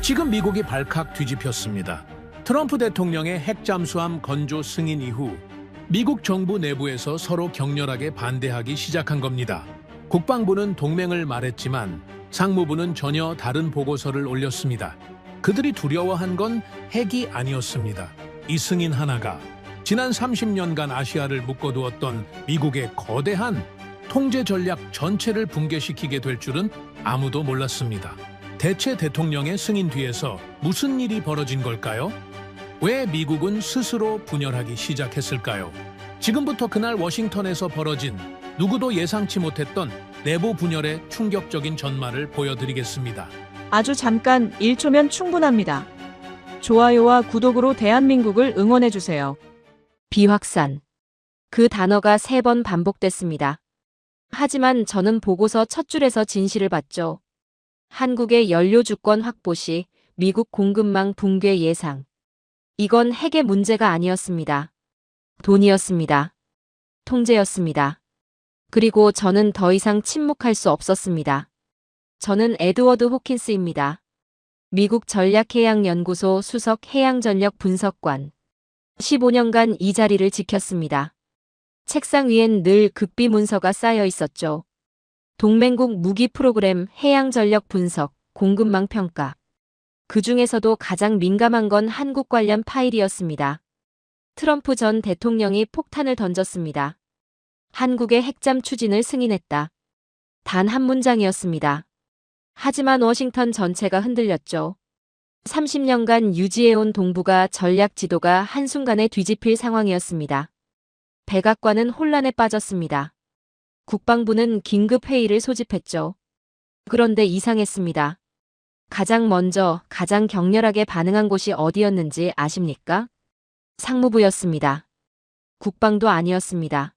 지금 미국이 발칵 뒤집혔습니다. 트럼프 대통령의 핵 잠수함 건조 승인 이후 미국 정부 내부에서 서로 격렬하게 반대하기 시작한 겁니다. 국방부는 동맹을 말했지만 상무부는 전혀 다른 보고서를 올렸습니다. 그들이 두려워한 건 핵이 아니었습니다. 이 승인 하나가 지난 30년간 아시아를 묶어두었던 미국의 거대한 통제 전략 전체를 붕괴시키게 될 줄은 아무도 몰랐습니다. 대체 대통령의 승인 뒤에서 무슨 일이 벌어진 걸까요? 왜 미국은 스스로 분열하기 시작했을까요? 지금부터 그날 워싱턴에서 벌어진 누구도 예상치 못했던 내부 분열의 충격적인 전말을 보여드리겠습니다. 아주 잠깐 1초면 충분합니다. 좋아요와 구독으로 대한민국을 응원해주세요. 비확산. 그 단어가 3번 반복됐습니다. 하지만 저는 보고서 첫 줄에서 진실을 봤죠. 한국의 연료 주권 확보 시 미국 공급망 붕괴 예상. 이건 핵의 문제가 아니었습니다. 돈이었습니다. 통제였습니다. 그리고 저는 더 이상 침묵할 수 없었습니다. 저는 에드워드 호킨스입니다. 미국 전략해양연구소 수석 해양전력 분석관. 15년간 이 자리를 지켰습니다. 책상 위엔 늘 극비 문서가 쌓여 있었죠. 동맹국 무기 프로그램, 해양전력 분석, 공급망 평가. 그 중에서도 가장 민감한 건 한국 관련 파일이었습니다. 트럼프 전 대통령이 폭탄을 던졌습니다. 한국의 핵잠 추진을 승인했다. 단 한 문장이었습니다. 하지만 워싱턴 전체가 흔들렸죠. 30년간 유지해온 동북아 전략 지도가 한순간에 뒤집힐 상황이었습니다. 백악관은 혼란에 빠졌습니다. 국방부는 긴급 회의를 소집했죠. 그런데 이상했습니다. 가장 먼저, 가장 격렬하게 반응한 곳이 어디였는지 아십니까? 상무부였습니다. 국방도 아니었습니다.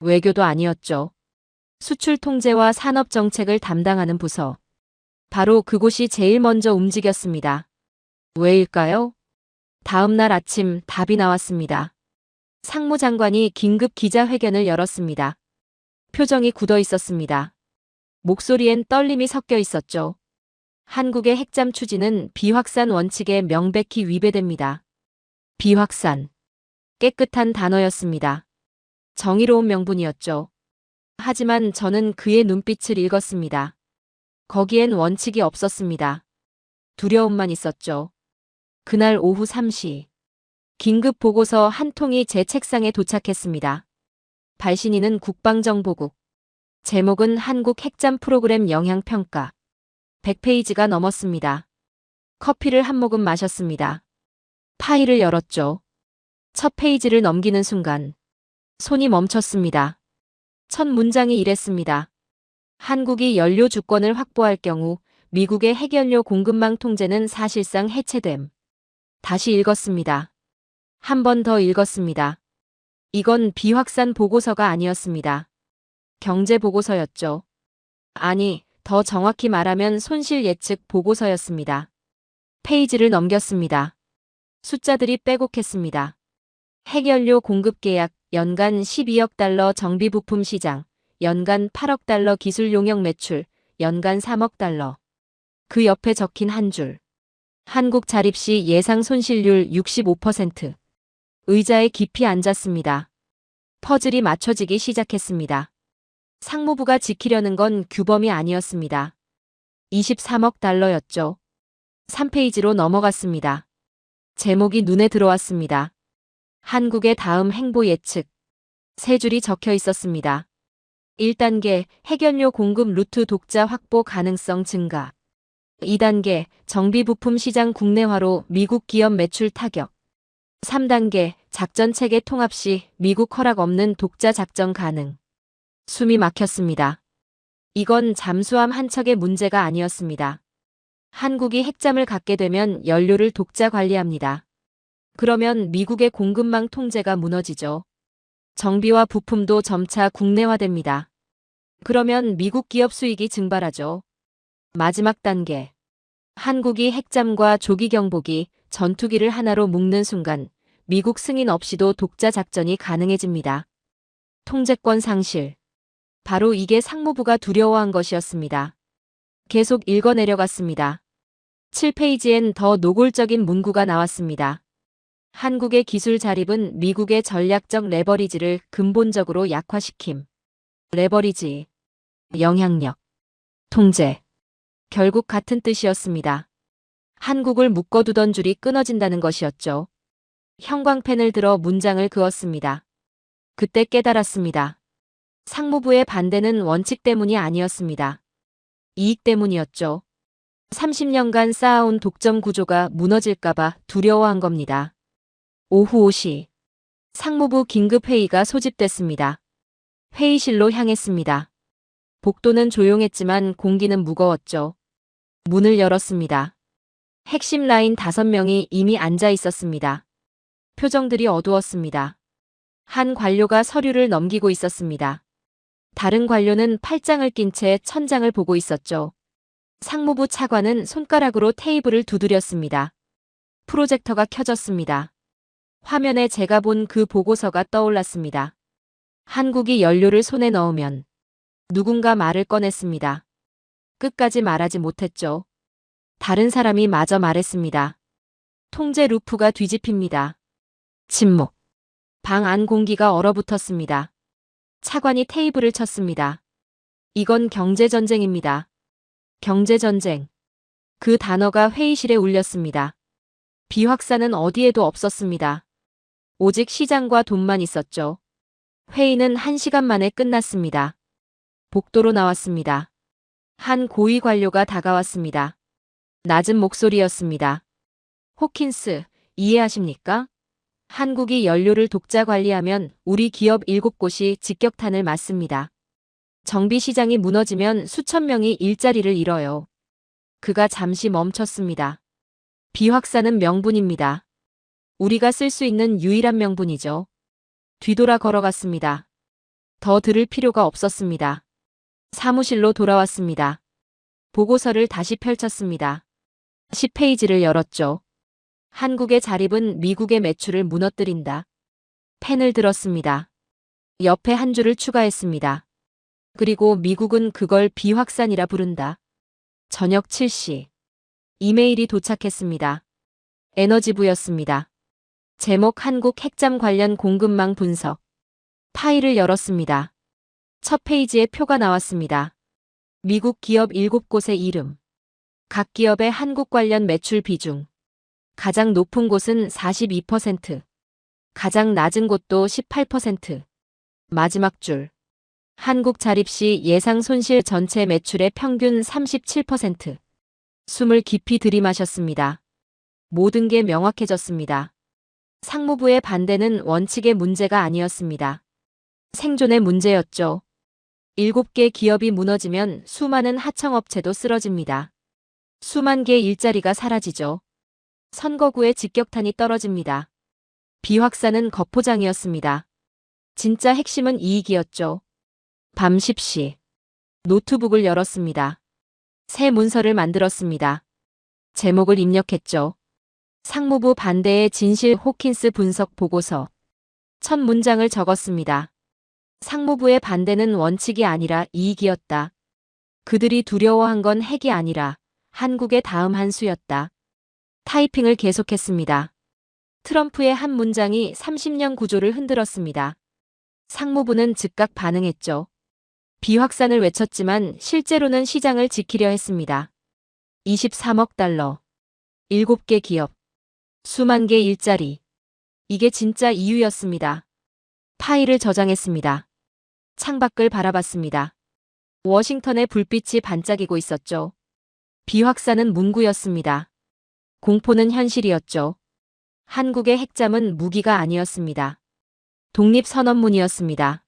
외교도 아니었죠. 수출 통제와 산업 정책을 담당하는 부서. 바로 그곳이 제일 먼저 움직였습니다. 왜일까요? 다음 날 아침 답이 나왔습니다. 상무장관이 긴급 기자회견을 열었습니다. 표정이 굳어 있었습니다. 목소리엔 떨림이 섞여 있었죠. 한국의 핵잠 추진은 비확산 원칙에 명백히 위배됩니다. 비확산. 깨끗한 단어였습니다. 정의로운 명분이었죠. 하지만 저는 그의 눈빛을 읽었습니다. 거기엔 원칙이 없었습니다. 두려움만 있었죠. 그날 오후 3시. 긴급 보고서 한 통이 제 책상에 도착했습니다. 발신인은 국방정보국. 제목은 한국 핵잠 프로그램 영향평가. 100페이지가 넘었습니다. 커피를 한 모금 마셨습니다. 파일을 열었죠. 첫 페이지를 넘기는 순간 손이 멈췄습니다. 첫 문장이 이랬습니다. 한국이 연료 주권을 확보할 경우 미국의 핵연료 공급망 통제는 사실상 해체됨. 다시 읽었습니다. 한 번 더 읽었습니다. 이건 비확산 보고서가 아니었습니다. 경제 보고서였죠. 아니, 더 정확히 말하면 손실 예측 보고서였습니다. 페이지를 넘겼습니다. 숫자들이 빼곡했습니다. 핵연료 공급 계약, 연간 12억 달러 정비 부품 시장, 연간 8억 달러 기술 용역 매출, 연간 3억 달러. 그 옆에 적힌 한 줄. 한국 자립 시 예상 손실률 65%. 의자에 깊이 앉았습니다. 퍼즐이 맞춰지기 시작했습니다. 상무부가 지키려는 건 규범이 아니었습니다. 23억 달러였죠. 3페이지로 넘어갔습니다. 제목이 눈에 들어왔습니다. 한국의 다음 행보 예측. 3줄이 적혀 있었습니다. 1단계 핵연료 공급 루트 독자 확보 가능성 증가. 2단계 정비 부품 시장 국내화로 미국 기업 매출 타격. 3단계 작전 체계 통합 시 미국 허락 없는 독자 작전 가능. 숨이 막혔습니다. 이건 잠수함 한 척의 문제가 아니었습니다. 한국이 핵잠을 갖게 되면 연료를 독자 관리합니다. 그러면 미국의 공급망 통제가 무너지죠. 정비와 부품도 점차 국내화됩니다. 그러면 미국 기업 수익이 증발하죠. 마지막 단계. 한국이 핵잠과 조기 경보기, 전투기를 하나로 묶는 순간 미국 승인 없이도 독자 작전이 가능해집니다. 통제권 상실. 바로 이게 상무부가 두려워한 것이었습니다. 계속 읽어내려갔습니다. 7페이지엔 더 노골적인 문구가 나왔습니다. 한국의 기술 자립은 미국의 전략적 레버리지를 근본적으로 약화시킴. 레버리지, 영향력, 통제. 결국 같은 뜻이었습니다. 한국을 묶어두던 줄이 끊어진다는 것이었죠. 형광펜을 들어 문장을 그었습니다. 그때 깨달았습니다. 상무부의 반대는 원칙 때문이 아니었습니다. 이익 때문이었죠. 30년간 쌓아온 독점 구조가 무너질까봐 두려워한 겁니다. 오후 5시. 상무부 긴급회의가 소집됐습니다. 회의실로 향했습니다. 복도는 조용했지만 공기는 무거웠죠. 문을 열었습니다. 핵심 라인 5명이 이미 앉아 있었습니다. 표정들이 어두웠습니다. 한 관료가 서류를 넘기고 있었습니다. 다른 관료는 팔짱을 낀 채 천장을 보고 있었죠. 상무부 차관은 손가락으로 테이블을 두드렸습니다. 프로젝터가 켜졌습니다. 화면에 제가 본 그 보고서가 떠올랐습니다. 한국이 연료를 손에 넣으면 누군가 말을 꺼냈습니다. 끝까지 말하지 못했죠. 다른 사람이 마저 말했습니다. 통제 루프가 뒤집힙니다. 침묵. 방 안 공기가 얼어붙었습니다. 차관이 테이블을 쳤습니다. 이건 경제전쟁입니다. 경제전쟁. 그 단어가 회의실에 울렸습니다. 비확산은 어디에도 없었습니다. 오직 시장과 돈만 있었죠. 회의는 1시간 만에 끝났습니다. 복도로 나왔습니다. 한 고위 관료가 다가왔습니다. 낮은 목소리였습니다. 호킨스, 이해하십니까? 한국이 연료를 독자 관리하면 우리 기업 7곳이 직격탄을 맞습니다. 정비시장이 무너지면 수천 명이 일자리를 잃어요. 그가 잠시 멈췄습니다. 비확산은 명분입니다. 우리가 쓸 수 있는 유일한 명분이죠. 뒤돌아 걸어갔습니다. 더 들을 필요가 없었습니다. 사무실로 돌아왔습니다. 보고서를 다시 펼쳤습니다. 10페이지를 열었죠. 한국의 자립은 미국의 매출을 무너뜨린다. 펜을 들었습니다. 옆에 한 줄을 추가했습니다. 그리고 미국은 그걸 비확산이라 부른다. 저녁 7시. 이메일이 도착했습니다. 에너지부였습니다. 제목 한국 핵잠 관련 공급망 분석. 파일을 열었습니다. 첫 페이지에 표가 나왔습니다. 미국 기업 7곳의 이름. 각 기업의 한국 관련 매출 비중. 가장 높은 곳은 42%. 가장 낮은 곳도 18%. 마지막 줄. 한국 자립 시 예상 손실 전체 매출의 평균 37%. 숨을 깊이 들이마셨습니다. 모든 게 명확해졌습니다. 상무부의 반대는 원칙의 문제가 아니었습니다. 생존의 문제였죠. 7개 기업이 무너지면 수많은 하청업체도 쓰러집니다. 수만 개의 일자리가 사라지죠. 선거구에 직격탄이 떨어집니다. 비확산은 거포장이었습니다. 진짜 핵심은 이익이었죠. 밤 10시. 노트북을 열었습니다. 새 문서를 만들었습니다. 제목을 입력했죠. 상무부 반대의 진실 호킨스 분석 보고서. 첫 문장을 적었습니다. 상무부의 반대는 원칙이 아니라 이익이었다. 그들이 두려워한 건 핵이 아니라 한국의 다음 한 수였다. 타이핑을 계속했습니다. 트럼프의 한 문장이 30년 구조를 흔들었습니다. 상무부는 즉각 반응했죠. 비확산을 외쳤지만 실제로는 시장을 지키려 했습니다. 23억 달러. 7개 기업. 수만 개 일자리. 이게 진짜 이유였습니다. 파일을 저장했습니다. 창밖을 바라봤습니다. 워싱턴의 불빛이 반짝이고 있었죠. 비확산은 문구였습니다. 공포는 현실이었죠. 한국의 핵잠은 무기가 아니었습니다. 독립선언문이었습니다.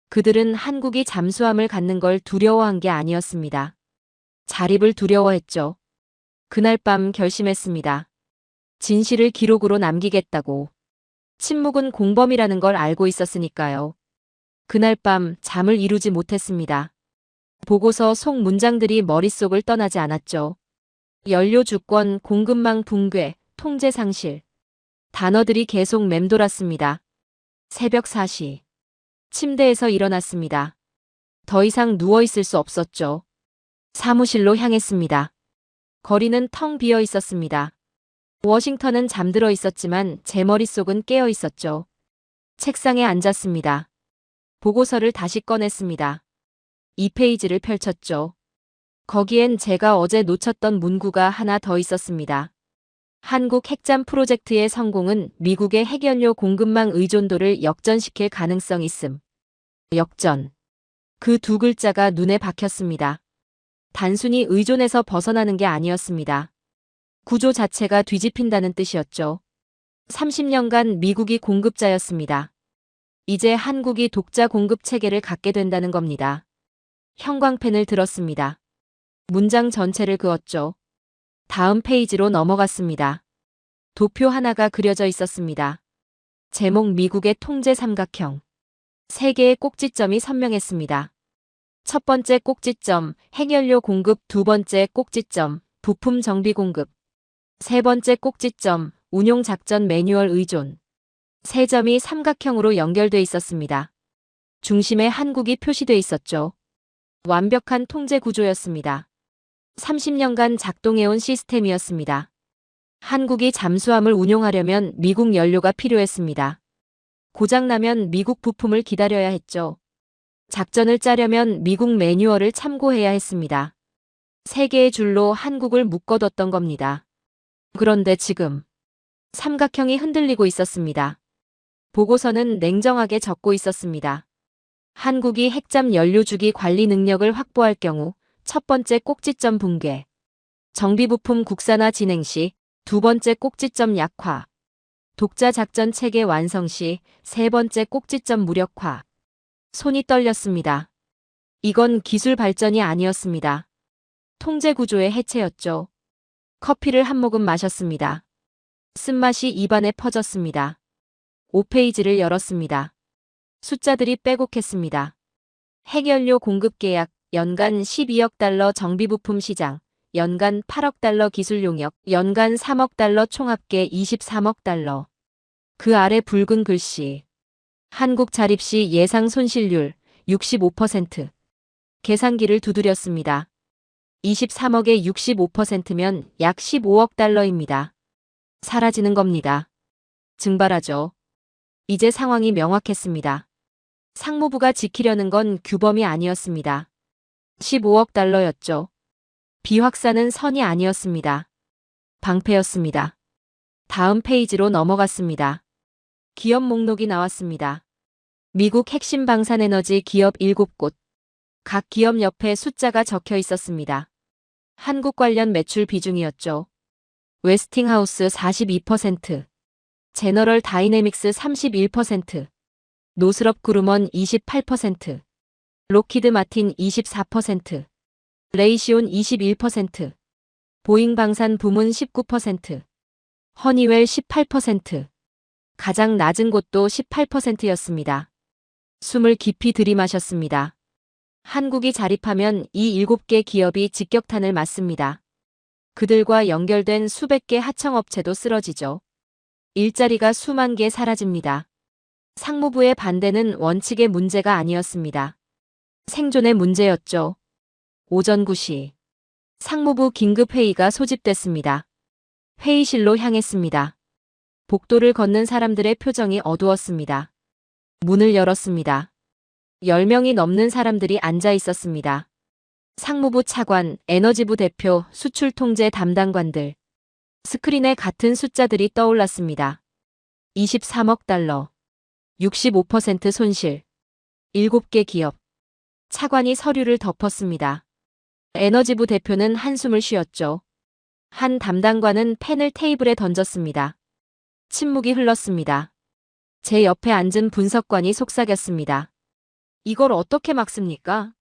그들은 한국이 잠수함을 갖는 걸 두려워한 게 아니었습니다. 자립을 두려워했죠. 그날 밤 결심했습니다. 진실을 기록으로 남기겠다고. 침묵은 공범이라는 걸 알고 있었으니까요. 그날 밤 잠을 이루지 못했습니다. 보고서 속 문장들이 머릿속을 떠나지 않았죠. 연료 주권, 공급망 붕괴, 통제 상실. 단어들이 계속 맴돌았습니다. 새벽 4시. 침대에서 일어났습니다. 더 이상 누워있을 수 없었죠. 사무실로 향했습니다. 거리는 텅 비어 있었습니다. 워싱턴은 잠들어 있었지만 제 머릿속은 깨어 있었죠. 책상에 앉았습니다. 보고서를 다시 꺼냈습니다. 2페이지를 펼쳤죠. 거기엔 제가 어제 놓쳤던 문구가 하나 더 있었습니다. 한국 핵잠 프로젝트의 성공은 미국의 핵연료 공급망 의존도를 역전시킬 가능성이 있음. 역전. 그 두 글자가 눈에 박혔습니다. 단순히 의존에서 벗어나는 게 아니었습니다. 구조 자체가 뒤집힌다는 뜻이었죠. 30년간 미국이 공급자였습니다. 이제 한국이 독자 공급 체계를 갖게 된다는 겁니다. 형광펜을 들었습니다. 문장 전체를 그었죠. 다음 페이지로 넘어갔습니다. 도표 하나가 그려져 있었습니다. 제목 미국의 통제 삼각형. 세 개의 꼭지점이 선명했습니다. 첫 번째 꼭지점, 핵연료 공급, 두 번째 꼭지점, 부품 정비 공급. 세 번째 꼭지점, 운용 작전 매뉴얼 의존. 세 점이 삼각형으로 연결돼 있었습니다. 중심에 한국이 표시돼 있었죠. 완벽한 통제 구조였습니다. 30년간 작동해온 시스템이었습니다. 한국이 잠수함을 운용하려면 미국 연료가 필요했습니다. 고장나면 미국 부품을 기다려야 했죠. 작전을 짜려면 미국 매뉴얼을 참고해야 했습니다. 세 개의 줄로 한국을 묶어뒀던 겁니다. 그런데 지금 삼각형이 흔들리고 있었습니다. 보고서는 냉정하게 적고 있었습니다. 한국이 핵잠 연료주기 관리 능력을 확보할 경우 첫 번째 꼭지점 붕괴, 정비부품 국산화 진행 시 두 번째 꼭지점 약화, 독자 작전 체계 완성 시 세 번째 꼭지점 무력화. 손이 떨렸습니다. 이건 기술 발전이 아니었습니다. 통제 구조의 해체였죠. 커피를 한 모금 마셨습니다. 쓴맛이 입안에 퍼졌습니다. 5페이지를 열었습니다. 숫자들이 빼곡했습니다. 핵연료 공급 계약, 연간 12억 달러 정비부품 시장, 연간 8억 달러 기술 용역, 연간 3억 달러 총합계 23억 달러. 그 아래 붉은 글씨. 한국 자립 시 예상 손실률 65%. 계산기를 두드렸습니다. 23억의 65%면 약 15억 달러입니다. 사라지는 겁니다. 증발하죠. 이제 상황이 명확했습니다. 상무부가 지키려는 건 규범이 아니었습니다. 15억 달러였죠. 비확산은 선이 아니었습니다. 방패였습니다. 다음 페이지로 넘어갔습니다. 기업 목록이 나왔습니다. 미국 핵심 방산에너지 기업 7곳. 각 기업 옆에 숫자가 적혀 있었습니다. 한국 관련 매출 비중이었죠. 웨스팅하우스 42%, 제너럴 다이내믹스 31%, 노스럽 그루먼 28%, 록히드 마틴 24%, 레이시온 21%, 보잉 방산 부문 19%, 허니웰 18%, 가장 낮은 곳도 18%였습니다. 숨을 깊이 들이마셨습니다. 한국이 자립하면 이 7개 기업이 직격탄을 맞습니다. 그들과 연결된 수백 개 하청업체도 쓰러지죠. 일자리가 수만 개 사라집니다. 상무부의 반대는 원칙의 문제가 아니었습니다. 생존의 문제였죠. 오전 9시. 상무부 긴급회의가 소집됐습니다. 회의실로 향했습니다. 복도를 걷는 사람들의 표정이 어두웠습니다. 문을 열었습니다. 10명이 넘는 사람들이 앉아 있었습니다. 상무부 차관, 에너지부 대표, 수출 통제 담당관들. 스크린에 같은 숫자들이 떠올랐습니다. 23억 달러. 65% 손실. 7개 기업. 차관이 서류를 덮었습니다. 에너지부 대표는 한숨을 쉬었죠. 한 담당관은 펜을 테이블에 던졌습니다. 침묵이 흘렀습니다. 제 옆에 앉은 분석관이 속삭였습니다. 이걸 어떻게 막습니까?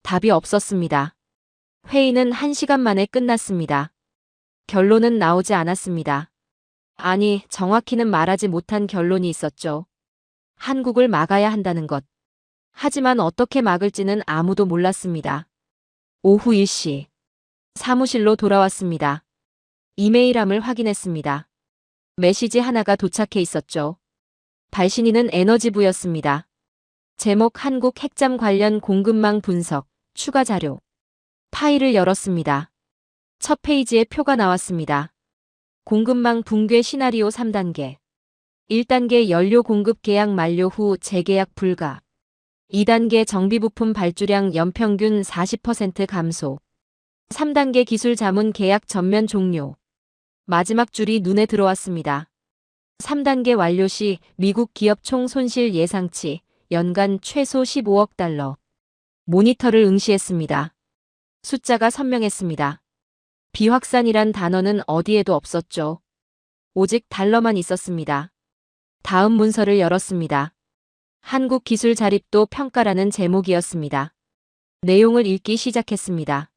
답이 없었습니다. 회의는 1시간 만에 끝났습니다. 결론은 나오지 않았습니다. 아니, 정확히는 말하지 못한 결론이 있었죠. 한국을 막아야 한다는 것. 하지만 어떻게 막을지는 아무도 몰랐습니다. 오후 1시. 사무실로 돌아왔습니다. 이메일함을 확인했습니다. 메시지 하나가 도착해 있었죠. 발신인은 에너지부였습니다. 제목 한국 핵잠 관련 공급망 분석, 추가 자료. 파일을 열었습니다. 첫 페이지에 표가 나왔습니다. 공급망 붕괴 시나리오 3단계. 1단계 연료 공급 계약 만료 후 재계약 불가. 2단계 정비 부품 발주량 연평균 40% 감소. 3단계 기술 자문 계약 전면 종료. 마지막 줄이 눈에 들어왔습니다. 3단계 완료 시 미국 기업 총 손실 예상치 연간 최소 15억 달러. 모니터를 응시했습니다. 숫자가 선명했습니다. 비확산이란 단어는 어디에도 없었죠. 오직 달러만 있었습니다. 다음 문서를 열었습니다. 한국 기술 자립도 평가라는 제목이었습니다. 내용을 읽기 시작했습니다.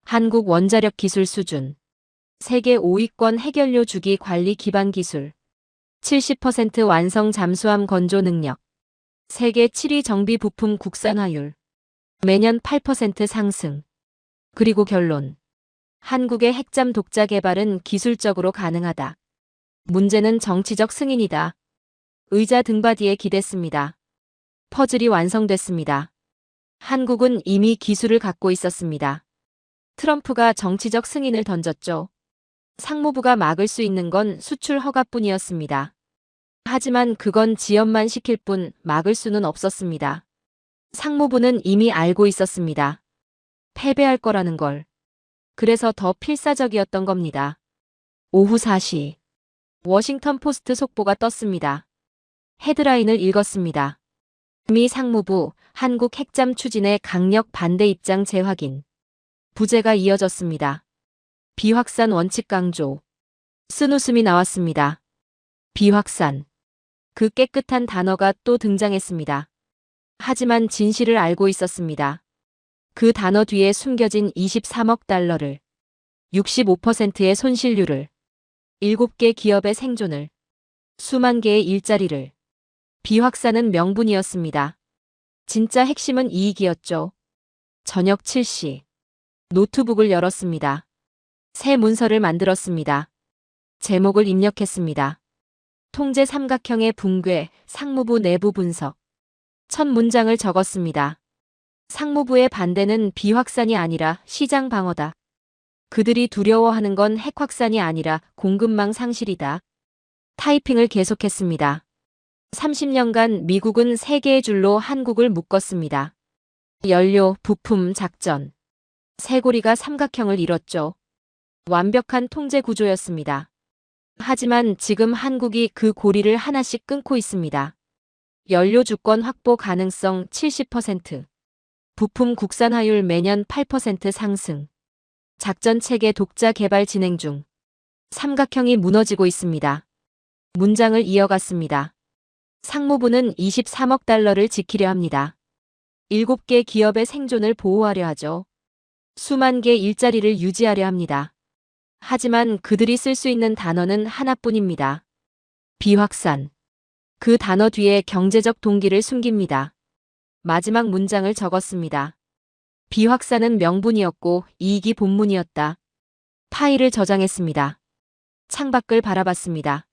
한국 원자력 기술 수준. 세계 5위권 해결료 주기 관리 기반 기술. 70% 완성 잠수함 건조 능력. 세계 7위 정비 부품 국산화율. 매년 8% 상승. 그리고 결론. 한국의 핵잠 독자 개발은 기술적으로 가능하다. 문제는 정치적 승인이다. 의자 등받이에 기댔습니다. 퍼즐이 완성됐습니다. 한국은 이미 기술을 갖고 있었습니다. 트럼프가 정치적 승인을 던졌죠. 상무부가 막을 수 있는 건 수출 허가뿐이었습니다. 하지만 그건 지연만 시킬 뿐 막을 수는 없었습니다. 상무부는 이미 알고 있었습니다. 패배할 거라는 걸. 그래서 더 필사적이었던 겁니다. 오후 4시. 워싱턴 포스트 속보가 떴습니다. 헤드라인을 읽었습니다. 미 상무부, 한국 핵잠 추진의 강력 반대 입장 재확인. 부제가 이어졌습니다. 비확산 원칙 강조. 쓴 웃음이 나왔습니다. 비확산. 그 깨끗한 단어가 또 등장했습니다. 하지만 진실을 알고 있었습니다. 그 단어 뒤에 숨겨진 23억 달러를, 65%의 손실률을, 7개 기업의 생존을, 수만 개의 일자리를. 비확산은 명분이었습니다. 진짜 핵심은 이익이었죠. 저녁 7시. 노트북을 열었습니다. 새 문서를 만들었습니다. 제목을 입력했습니다. 통제 삼각형의 붕괴, 상무부 내부 분석. 첫 문장을 적었습니다. 상무부의 반대는 비확산이 아니라 시장 방어다. 그들이 두려워하는 건 핵 확산이 아니라 공급망 상실이다. 타이핑을 계속했습니다. 30년간 미국은 세 개의 줄로 한국을 묶었습니다. 연료, 부품, 작전. 쇄골이가 삼각형을 이뤘죠. 완벽한 통제 구조였습니다. 하지만 지금 한국이 그 고리를 하나씩 끊고 있습니다. 연료 주권 확보 가능성 70%. 부품 국산화율 매년 8% 상승. 작전 체계 독자 개발 진행 중. 삼각형이 무너지고 있습니다. 문장을 이어갔습니다. 상무부는 23억 달러를 지키려 합니다. 7개 기업의 생존을 보호하려 하죠. 수만 개 일자리를 유지하려 합니다. 하지만 그들이 쓸 수 있는 단어는 하나뿐입니다. 비확산. 그 단어 뒤에 경제적 동기를 숨깁니다. 마지막 문장을 적었습니다. 비확산은 명분이었고 이익이 본문이었다. 파일을 저장했습니다. 창밖을 바라봤습니다.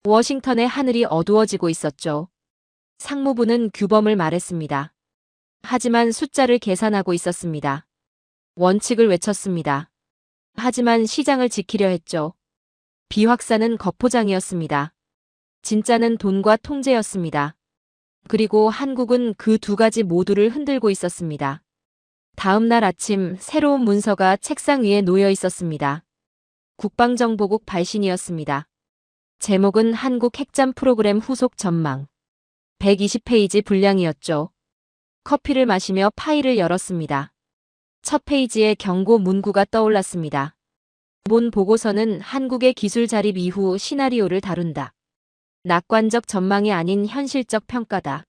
워싱턴의 하늘이 어두워지고 있었죠. 상무부는 규범을 말했습니다. 하지만 숫자를 계산하고 있었습니다. 원칙을 외쳤습니다. 하지만 시장을 지키려 했죠. 비확산은 겉포장이었습니다. 진짜는 돈과 통제였습니다. 그리고 한국은 그 두 가지 모두를 흔들고 있었습니다. 다음 날 아침 새로운 문서가 책상 위에 놓여 있었습니다. 국방정보국 발신이었습니다. 제목은 한국 핵잠 프로그램 후속 전망. 120페이지 분량이었죠. 커피를 마시며 파일을 열었습니다. 첫 페이지에 경고 문구가 떠올랐습니다. 본 보고서는 한국의 기술 자립 이후 시나리오를 다룬다. 낙관적 전망이 아닌 현실적 평가다.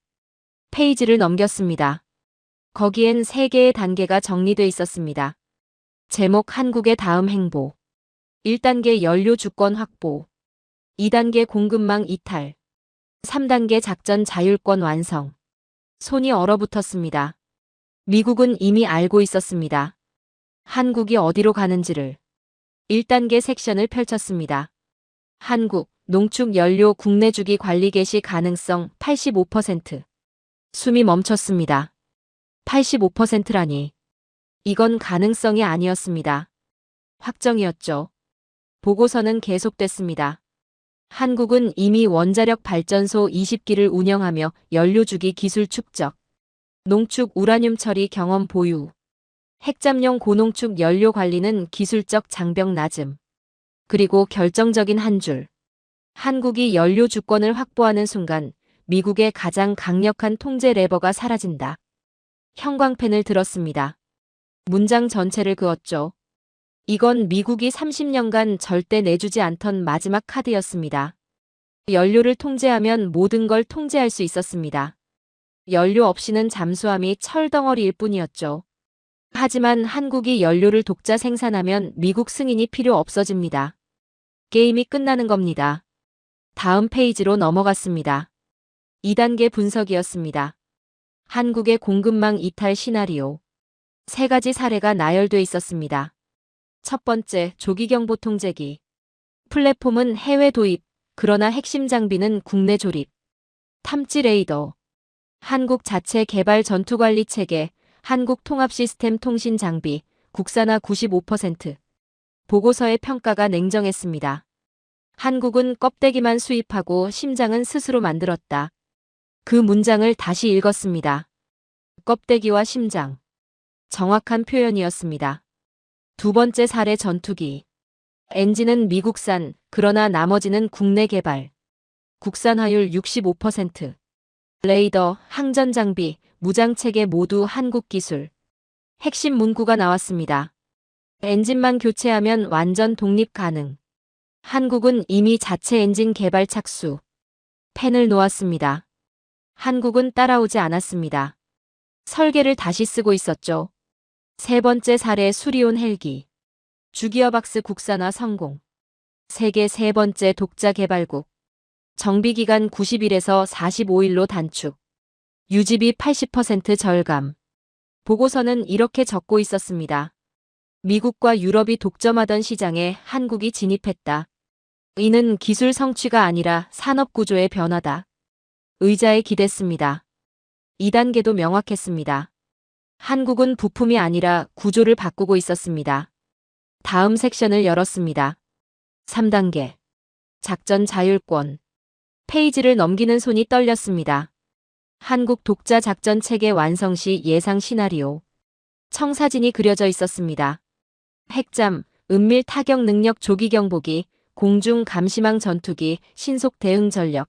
페이지를 넘겼습니다. 거기엔 3개의 단계가 정리돼 있었습니다. 제목 한국의 다음 행보. 1단계 연료 주권 확보. 2단계 공급망 이탈. 3단계 작전 자율권 완성. 손이 얼어붙었습니다. 미국은 이미 알고 있었습니다. 한국이 어디로 가는지를. 1단계 섹션을 펼쳤습니다. 한국, 농축 연료 국내 주기 관리 개시 가능성 85%. 숨이 멈췄습니다. 85%라니. 이건 가능성이 아니었습니다. 확정이었죠. 보고서는 계속됐습니다. 한국은 이미 원자력 발전소 20기를 운영하며 연료주기 기술 축적, 농축 우라늄 처리 경험 보유, 핵잠용 고농축 연료 관리는 기술적 장벽 낮음. 그리고 결정적인 한 줄. 한국이 연료 주권을 확보하는 순간 미국의 가장 강력한 통제 레버가 사라진다. 형광펜을 들었습니다. 문장 전체를 그었죠. 이건 미국이 30년간 절대 내주지 않던 마지막 카드였습니다. 연료를 통제하면 모든 걸 통제할 수 있었습니다. 연료 없이는 잠수함이 철덩어리일 뿐이었죠. 하지만 한국이 연료를 독자 생산하면 미국 승인이 필요 없어집니다. 게임이 끝나는 겁니다. 다음 페이지로 넘어갔습니다. 2단계 분석이었습니다. 한국의 공급망 이탈 시나리오. 3가지 사례가 나열돼 있었습니다. 첫 번째, 조기경보 통제기. 플랫폼은 해외 도입, 그러나 핵심 장비는 국내 조립. 탐지 레이더. 한국 자체 개발 전투관리 체계, 한국 통합 시스템 통신 장비, 국산화 95%. 보고서의 평가가 냉정했습니다. 한국은 껍데기만 수입하고 심장은 스스로 만들었다. 그 문장을 다시 읽었습니다. 껍데기와 심장. 정확한 표현이었습니다. 두 번째 사례 전투기. 엔진은 미국산, 그러나 나머지는 국내 개발. 국산화율 65%. 레이더, 항전 장비, 무장 체계 모두 한국 기술. 핵심 문구가 나왔습니다. 엔진만 교체하면 완전 독립 가능. 한국은 이미 자체 엔진 개발 착수. 펜을 놓았습니다. 한국은 따라오지 않았습니다. 설계를 다시 쓰고 있었죠. 세 번째 사례 수리온 헬기. 주기어박스 국산화 성공. 세계 세 번째 독자 개발국. 정비기간 90일에서 45일로 단축. 유지비 80% 절감. 보고서는 이렇게 적고 있었습니다. 미국과 유럽이 독점하던 시장에 한국이 진입했다. 이는 기술 성취가 아니라 산업 구조의 변화다. 의자에 기댔습니다. 2단계도 명확했습니다. 한국은 부품이 아니라 구조를 바꾸고 있었습니다. 다음 섹션을 열었습니다. 3단계. 작전 자율권. 페이지를 넘기는 손이 떨렸습니다. 한국 독자 작전 체계 완성 시 예상 시나리오. 청사진이 그려져 있었습니다. 핵잠, 은밀 타격 능력 조기 경보기, 공중 감시망 전투기, 신속 대응 전력.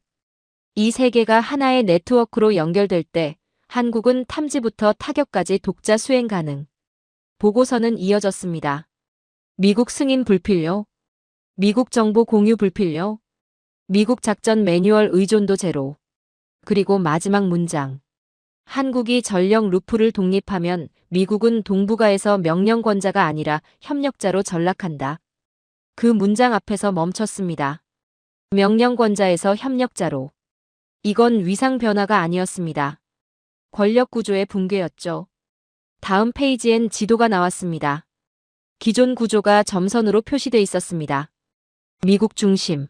이 세 개가 하나의 네트워크로 연결될 때 한국은 탐지부터 타격까지 독자 수행 가능. 보고서는 이어졌습니다. 미국 승인 불필요. 미국 정보 공유 불필요. 미국 작전 매뉴얼 의존도 제로. 그리고 마지막 문장. 한국이 전력 루프를 독립하면 미국은 동북아에서 명령권자가 아니라 협력자로 전락한다. 그 문장 앞에서 멈췄습니다. 명령권자에서 협력자로. 이건 위상 변화가 아니었습니다. 권력 구조의 붕괴였죠. 다음 페이지엔 지도가 나왔습니다. 기존 구조가 점선으로 표시돼 있었습니다. 미국 중심.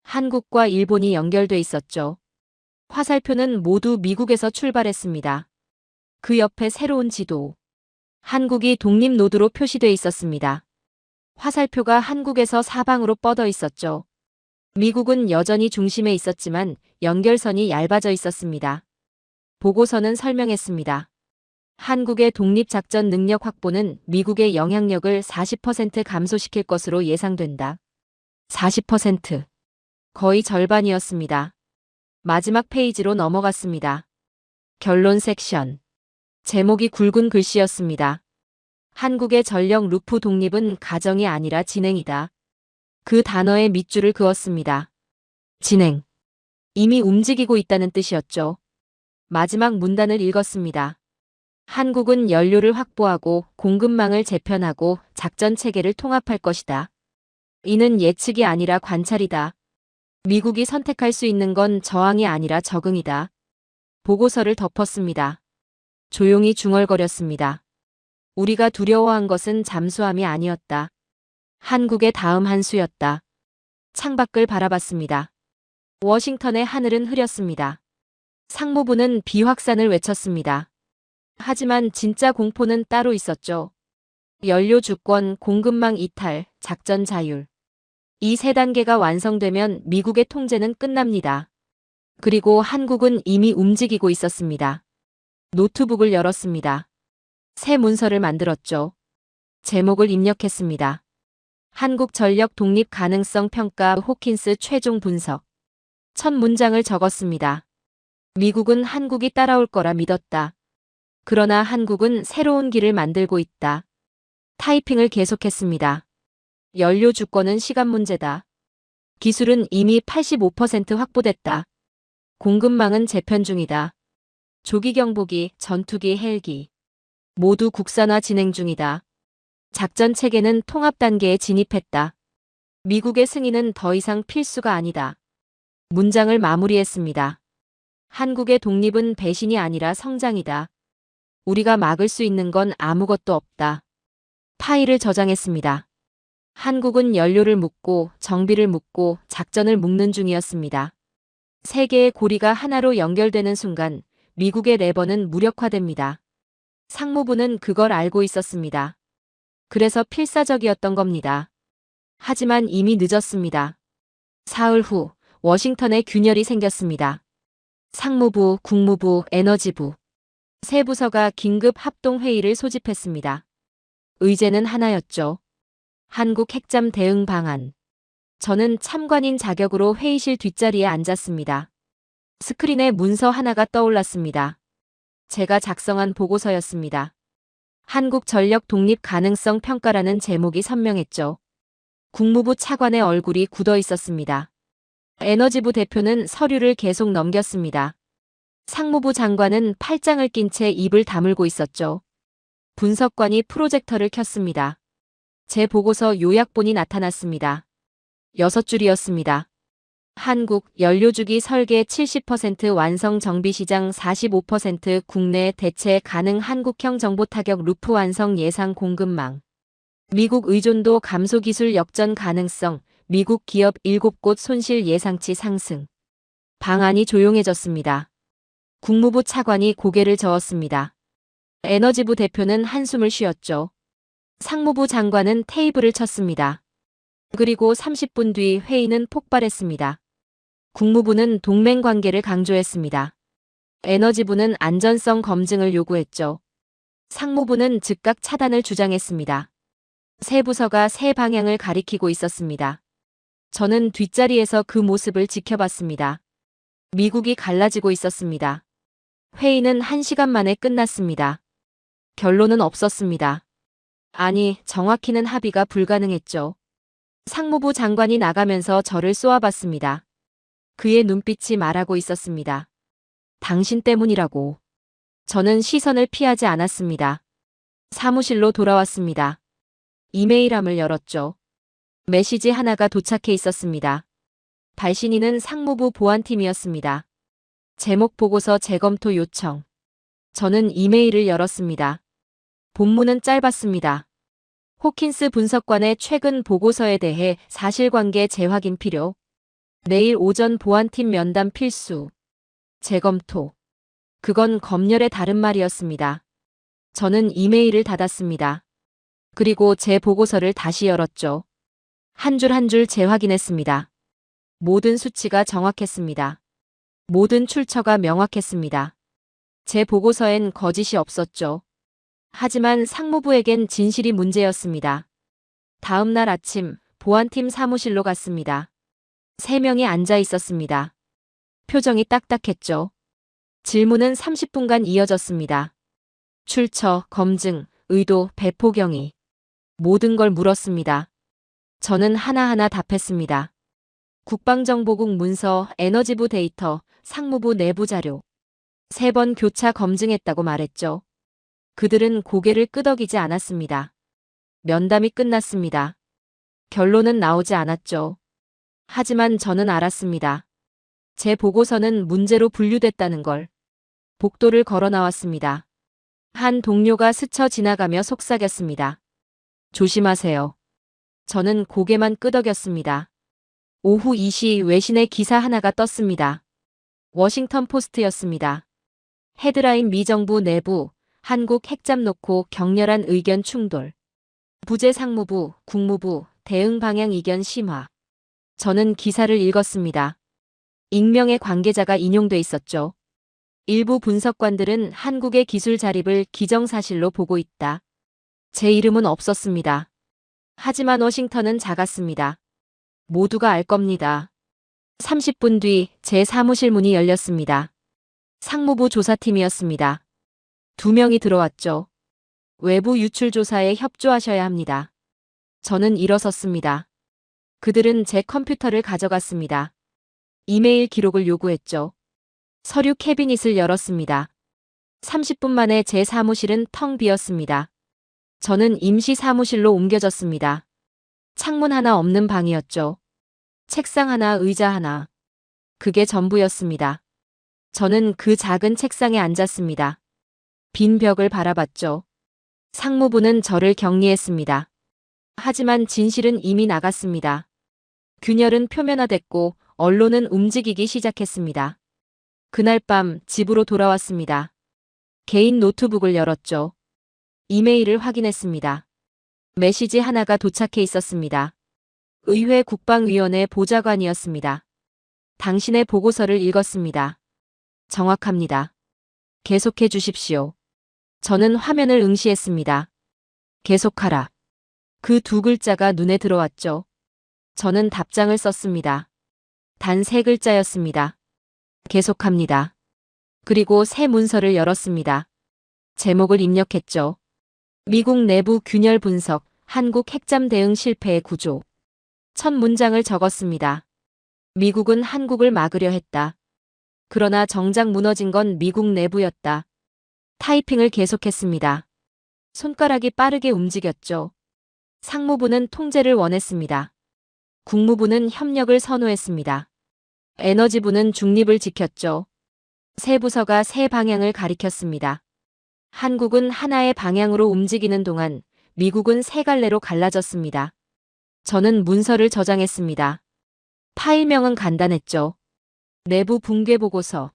한국과 일본이 연결돼 있었죠. 화살표는 모두 미국에서 출발했습니다. 그 옆에 새로운 지도. 한국이 독립 노드로 표시돼 있었습니다. 화살표가 한국에서 사방으로 뻗어 있었죠. 미국은 여전히 중심에 있었지만 연결선이 얇아져 있었습니다. 보고서는 설명했습니다. 한국의 독립작전 능력 확보는 미국의 영향력을 40% 감소시킬 것으로 예상된다. 40%. 거의 절반이었습니다. 마지막 페이지로 넘어갔습니다. 결론 섹션. 제목이 굵은 글씨였습니다. 한국의 전력 루프 독립은 가정이 아니라 진행이다. 그 단어에 밑줄을 그었습니다. 진행. 이미 움직이고 있다는 뜻이었죠. 마지막 문단을 읽었습니다. 한국은 연료를 확보하고 공급망을 재편하고 작전 체계를 통합할 것이다. 이는 예측이 아니라 관찰이다. 미국이 선택할 수 있는 건 저항이 아니라 적응이다. 보고서를 덮었습니다. 조용히 중얼거렸습니다. 우리가 두려워한 것은 잠수함이 아니었다. 한국의 다음 한 수였다. 창밖을 바라봤습니다. 워싱턴의 하늘은 흐렸습니다. 상무부는 비확산을 외쳤습니다. 하지만 진짜 공포는 따로 있었죠. 연료 주권, 공급망 이탈, 작전 자율. 이 세 단계가 완성되면 미국의 통제는 끝납니다. 그리고 한국은 이미 움직이고 있었습니다. 노트북을 열었습니다. 새 문서를 만들었죠. 제목을 입력했습니다. 한국 전력 독립 가능성 평가 호킨스 최종 분석. 첫 문장을 적었습니다. 미국은 한국이 따라올 거라 믿었다. 그러나 한국은 새로운 길을 만들고 있다. 타이핑을 계속했습니다. 연료 주권은 시간 문제다. 기술은 이미 85% 확보됐다. 공급망은 재편 중이다. 조기 경보기, 전투기, 헬기. 모두 국산화 진행 중이다. 작전 체계는 통합 단계에 진입했다. 미국의 승인은 더 이상 필수가 아니다. 문장을 마무리했습니다. 한국의 독립은 배신이 아니라 성장이다. 우리가 막을 수 있는 건 아무것도 없다. 파일을 저장했습니다. 한국은 연료를 묻고 정비를 묻고 작전을 묶는 중이었습니다. 세 개의 고리가 하나로 연결되는 순간 미국의 레버는 무력화됩니다. 상무부는 그걸 알고 있었습니다. 그래서 필사적이었던 겁니다. 하지만 이미 늦었습니다. 사흘 후 워싱턴에 균열이 생겼습니다. 상무부, 국무부, 에너지부 세 부서가 긴급 합동회의를 소집했습니다. 의제는 하나였죠. 한국 핵잠 대응 방안. 저는 참관인 자격으로 회의실 뒷자리에 앉았습니다. 스크린에 문서 하나가 떠올랐습니다. 제가 작성한 보고서였습니다. 한국 전력 독립 가능성 평가라는 제목이 선명했죠. 국무부 차관의 얼굴이 굳어 있었습니다. 에너지부 대표는 서류를 계속 넘겼습니다. 상무부 장관은 팔짱을 낀 채 입을 다물고 있었죠. 분석관이 프로젝터를 켰습니다. 제 보고서 요약본이 나타났습니다. 6줄이었습니다. 한국 연료주기 설계 70% 완성 정비시장 45% 국내 대체 가능 한국형 정보타격 루프 완성 예상 공급망. 미국 의존도 감소 기술 역전 가능성, 미국 기업 7곳 손실 예상치 상승. 방안이 조용해졌습니다. 국무부 차관이 고개를 저었습니다. 에너지부 대표는 한숨을 쉬었죠. 상무부 장관은 테이블을 쳤습니다. 그리고 30분 뒤 회의는 폭발했습니다. 국무부는 동맹 관계를 강조했습니다. 에너지부는 안전성 검증을 요구했죠. 상무부는 즉각 차단을 주장했습니다. 세 부서가 세 방향을 가리키고 있었습니다. 저는 뒷자리에서 그 모습을 지켜봤습니다. 미국이 갈라지고 있었습니다. 회의는 1시간 만에 끝났습니다. 결론은 없었습니다. 아니, 정확히는 합의가 불가능했죠. 상무부 장관이 나가면서 저를 쏘아봤습니다. 그의 눈빛이 말하고 있었습니다. 당신 때문이라고. 저는 시선을 피하지 않았습니다. 사무실로 돌아왔습니다. 이메일함을 열었죠. 메시지 하나가 도착해 있었습니다. 발신인은 상무부 보안팀이었습니다. 제목 보고서 재검토 요청. 저는 이메일을 열었습니다. 본문은 짧았습니다. 호킨스 분석관의 최근 보고서에 대해 사실관계 재확인 필요. 내일 오전 보안팀 면담 필수. 재검토. 그건 검열의 다른 말이었습니다. 저는 이메일을 닫았습니다. 그리고 제 보고서를 다시 열었죠. 한 줄 한 줄 재확인했습니다. 모든 수치가 정확했습니다. 모든 출처가 명확했습니다. 제 보고서엔 거짓이 없었죠. 하지만 상무부에겐 진실이 문제였습니다. 다음 날 아침 보안팀 사무실로 갔습니다. 3명이 앉아 있었습니다. 표정이 딱딱했죠. 질문은 30분간 이어졌습니다. 출처, 검증, 의도, 배포 경위. 모든 걸 물었습니다. 저는 하나하나 답했습니다. 국방정보국 문서, 에너지부 데이터, 상무부 내부 자료. 3번 교차 검증했다고 말했죠. 그들은 고개를 끄덕이지 않았습니다. 면담이 끝났습니다. 결론은 나오지 않았죠. 하지만 저는 알았습니다. 제 보고서는 문제로 분류됐다는 걸. 복도를 걸어 나왔습니다. 한 동료가 스쳐 지나가며 속삭였습니다. 조심하세요. 저는 고개만 끄덕였습니다. 오후 2시 외신의 기사 하나가 떴습니다. 워싱턴 포스트였습니다. 헤드라인 미정부 내부, 한국 핵잠 놓고 격렬한 의견 충돌. 부재 상무부, 국무부, 대응 방향 이견 심화. 저는 기사를 읽었습니다. 익명의 관계자가 인용돼 있었죠. 일부 분석관들은 한국의 기술 자립을 기정사실로 보고 있다. 제 이름은 없었습니다. 하지만 워싱턴은 작았습니다. 모두가 알 겁니다. 30분 뒤 제 사무실 문이 열렸습니다. 상무부 조사팀이었습니다. 2명이 들어왔죠. 외부 유출 조사에 협조하셔야 합니다. 저는 일어섰습니다. 그들은 제 컴퓨터를 가져갔습니다. 이메일 기록을 요구했죠. 서류 캐비닛을 열었습니다. 30분 만에 제 사무실은 텅 비었습니다. 저는 임시 사무실로 옮겨졌습니다. 창문 하나 없는 방이었죠. 책상 하나, 의자 하나. 그게 전부였습니다. 저는 그 작은 책상에 앉았습니다. 빈 벽을 바라봤죠. 상무부는 저를 격리했습니다. 하지만 진실은 이미 나갔습니다. 균열은 표면화됐고 언론은 움직이기 시작했습니다. 그날 밤 집으로 돌아왔습니다. 개인 노트북을 열었죠. 이메일을 확인했습니다. 메시지 하나가 도착해 있었습니다. 의회 국방위원회 보좌관이었습니다. 당신의 보고서를 읽었습니다. 정확합니다. 계속해 주십시오. 저는 화면을 응시했습니다. 계속하라. 그 2글자가 눈에 들어왔죠. 저는 답장을 썼습니다. 단 3글자였습니다. 계속합니다. 그리고 새 문서를 열었습니다. 제목을 입력했죠. 미국 내부 균열 분석, 한국 핵잠 대응 실패의 구조. 첫 문장을 적었습니다. 미국은 한국을 막으려 했다. 그러나 정작 무너진 건 미국 내부였다. 타이핑을 계속했습니다. 손가락이 빠르게 움직였죠. 상무부는 통제를 원했습니다. 국무부는 협력을 선호했습니다. 에너지부는 중립을 지켰죠. 세 부서가 세 방향을 가리켰습니다. 한국은 하나의 방향으로 움직이는 동안 미국은 세 갈래로 갈라졌습니다. 저는 문서를 저장했습니다. 파일명은 간단했죠. 내부 붕괴 보고서.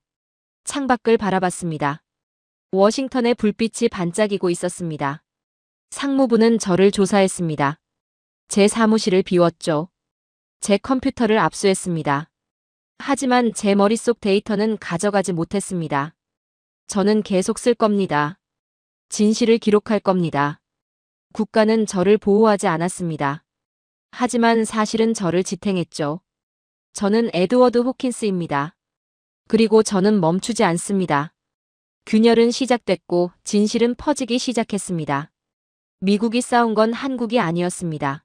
창밖을 바라봤습니다. 워싱턴의 불빛이 반짝이고 있었습니다. 상무부는 저를 조사했습니다. 제 사무실을 비웠죠. 제 컴퓨터를 압수했습니다. 하지만 제 머릿속 데이터는 가져가지 못했습니다. 저는 계속 쓸 겁니다. 진실을 기록할 겁니다. 국가는 저를 보호하지 않았습니다. 하지만 사실은 저를 지탱했죠. 저는 에드워드 호킨스입니다. 그리고 저는 멈추지 않습니다. 균열은 시작됐고 진실은 퍼지기 시작했습니다. 미국이 싸운 건 한국이 아니었습니다.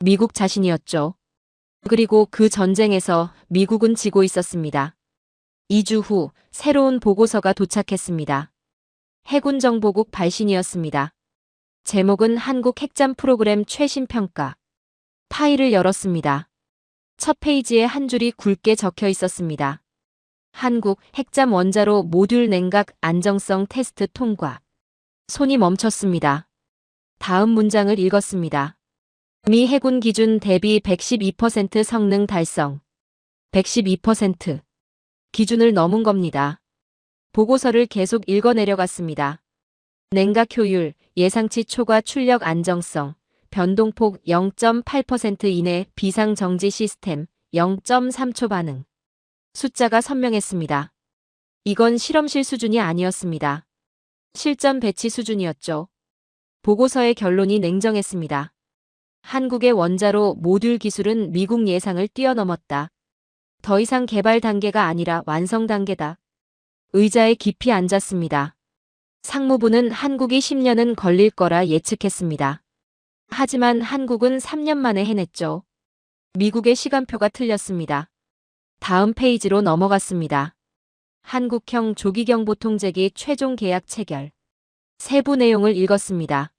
미국 자신이었죠. 그리고 그 전쟁에서 미국은 지고 있었습니다. 2주 후 새로운 보고서가 도착했습니다. 해군 정보국 발신이었습니다. 제목은 한국 핵잠 프로그램 최신 평가. 파일을 열었습니다. 첫 페이지에 한 줄이 굵게 적혀 있었습니다. 한국 핵잠 원자로 모듈 냉각 안정성 테스트 통과. 손이 멈췄습니다. 다음 문장을 읽었습니다. 미 해군 기준 대비 112% 성능 달성. 112%. 기준을 넘은 겁니다. 보고서를 계속 읽어내려갔습니다. 냉각 효율, 예상치 초과 출력 안정성, 변동폭 0.8% 이내 비상 정지 시스템, 0.3초 반응. 숫자가 선명했습니다. 이건 실험실 수준이 아니었습니다. 실전 배치 수준이었죠. 보고서의 결론이 냉정했습니다. 한국의 원자로 모듈 기술은 미국 예상을 뛰어넘었다. 더 이상 개발 단계가 아니라 완성 단계다. 의자에 깊이 앉았습니다. 상무부는 한국이 10년은 걸릴 거라 예측했습니다. 하지만 한국은 3년 만에 해냈죠. 미국의 시간표가 틀렸습니다. 다음 페이지로 넘어갔습니다. 한국형 조기경보통제기 최종 계약 체결. 세부 내용을 읽었습니다.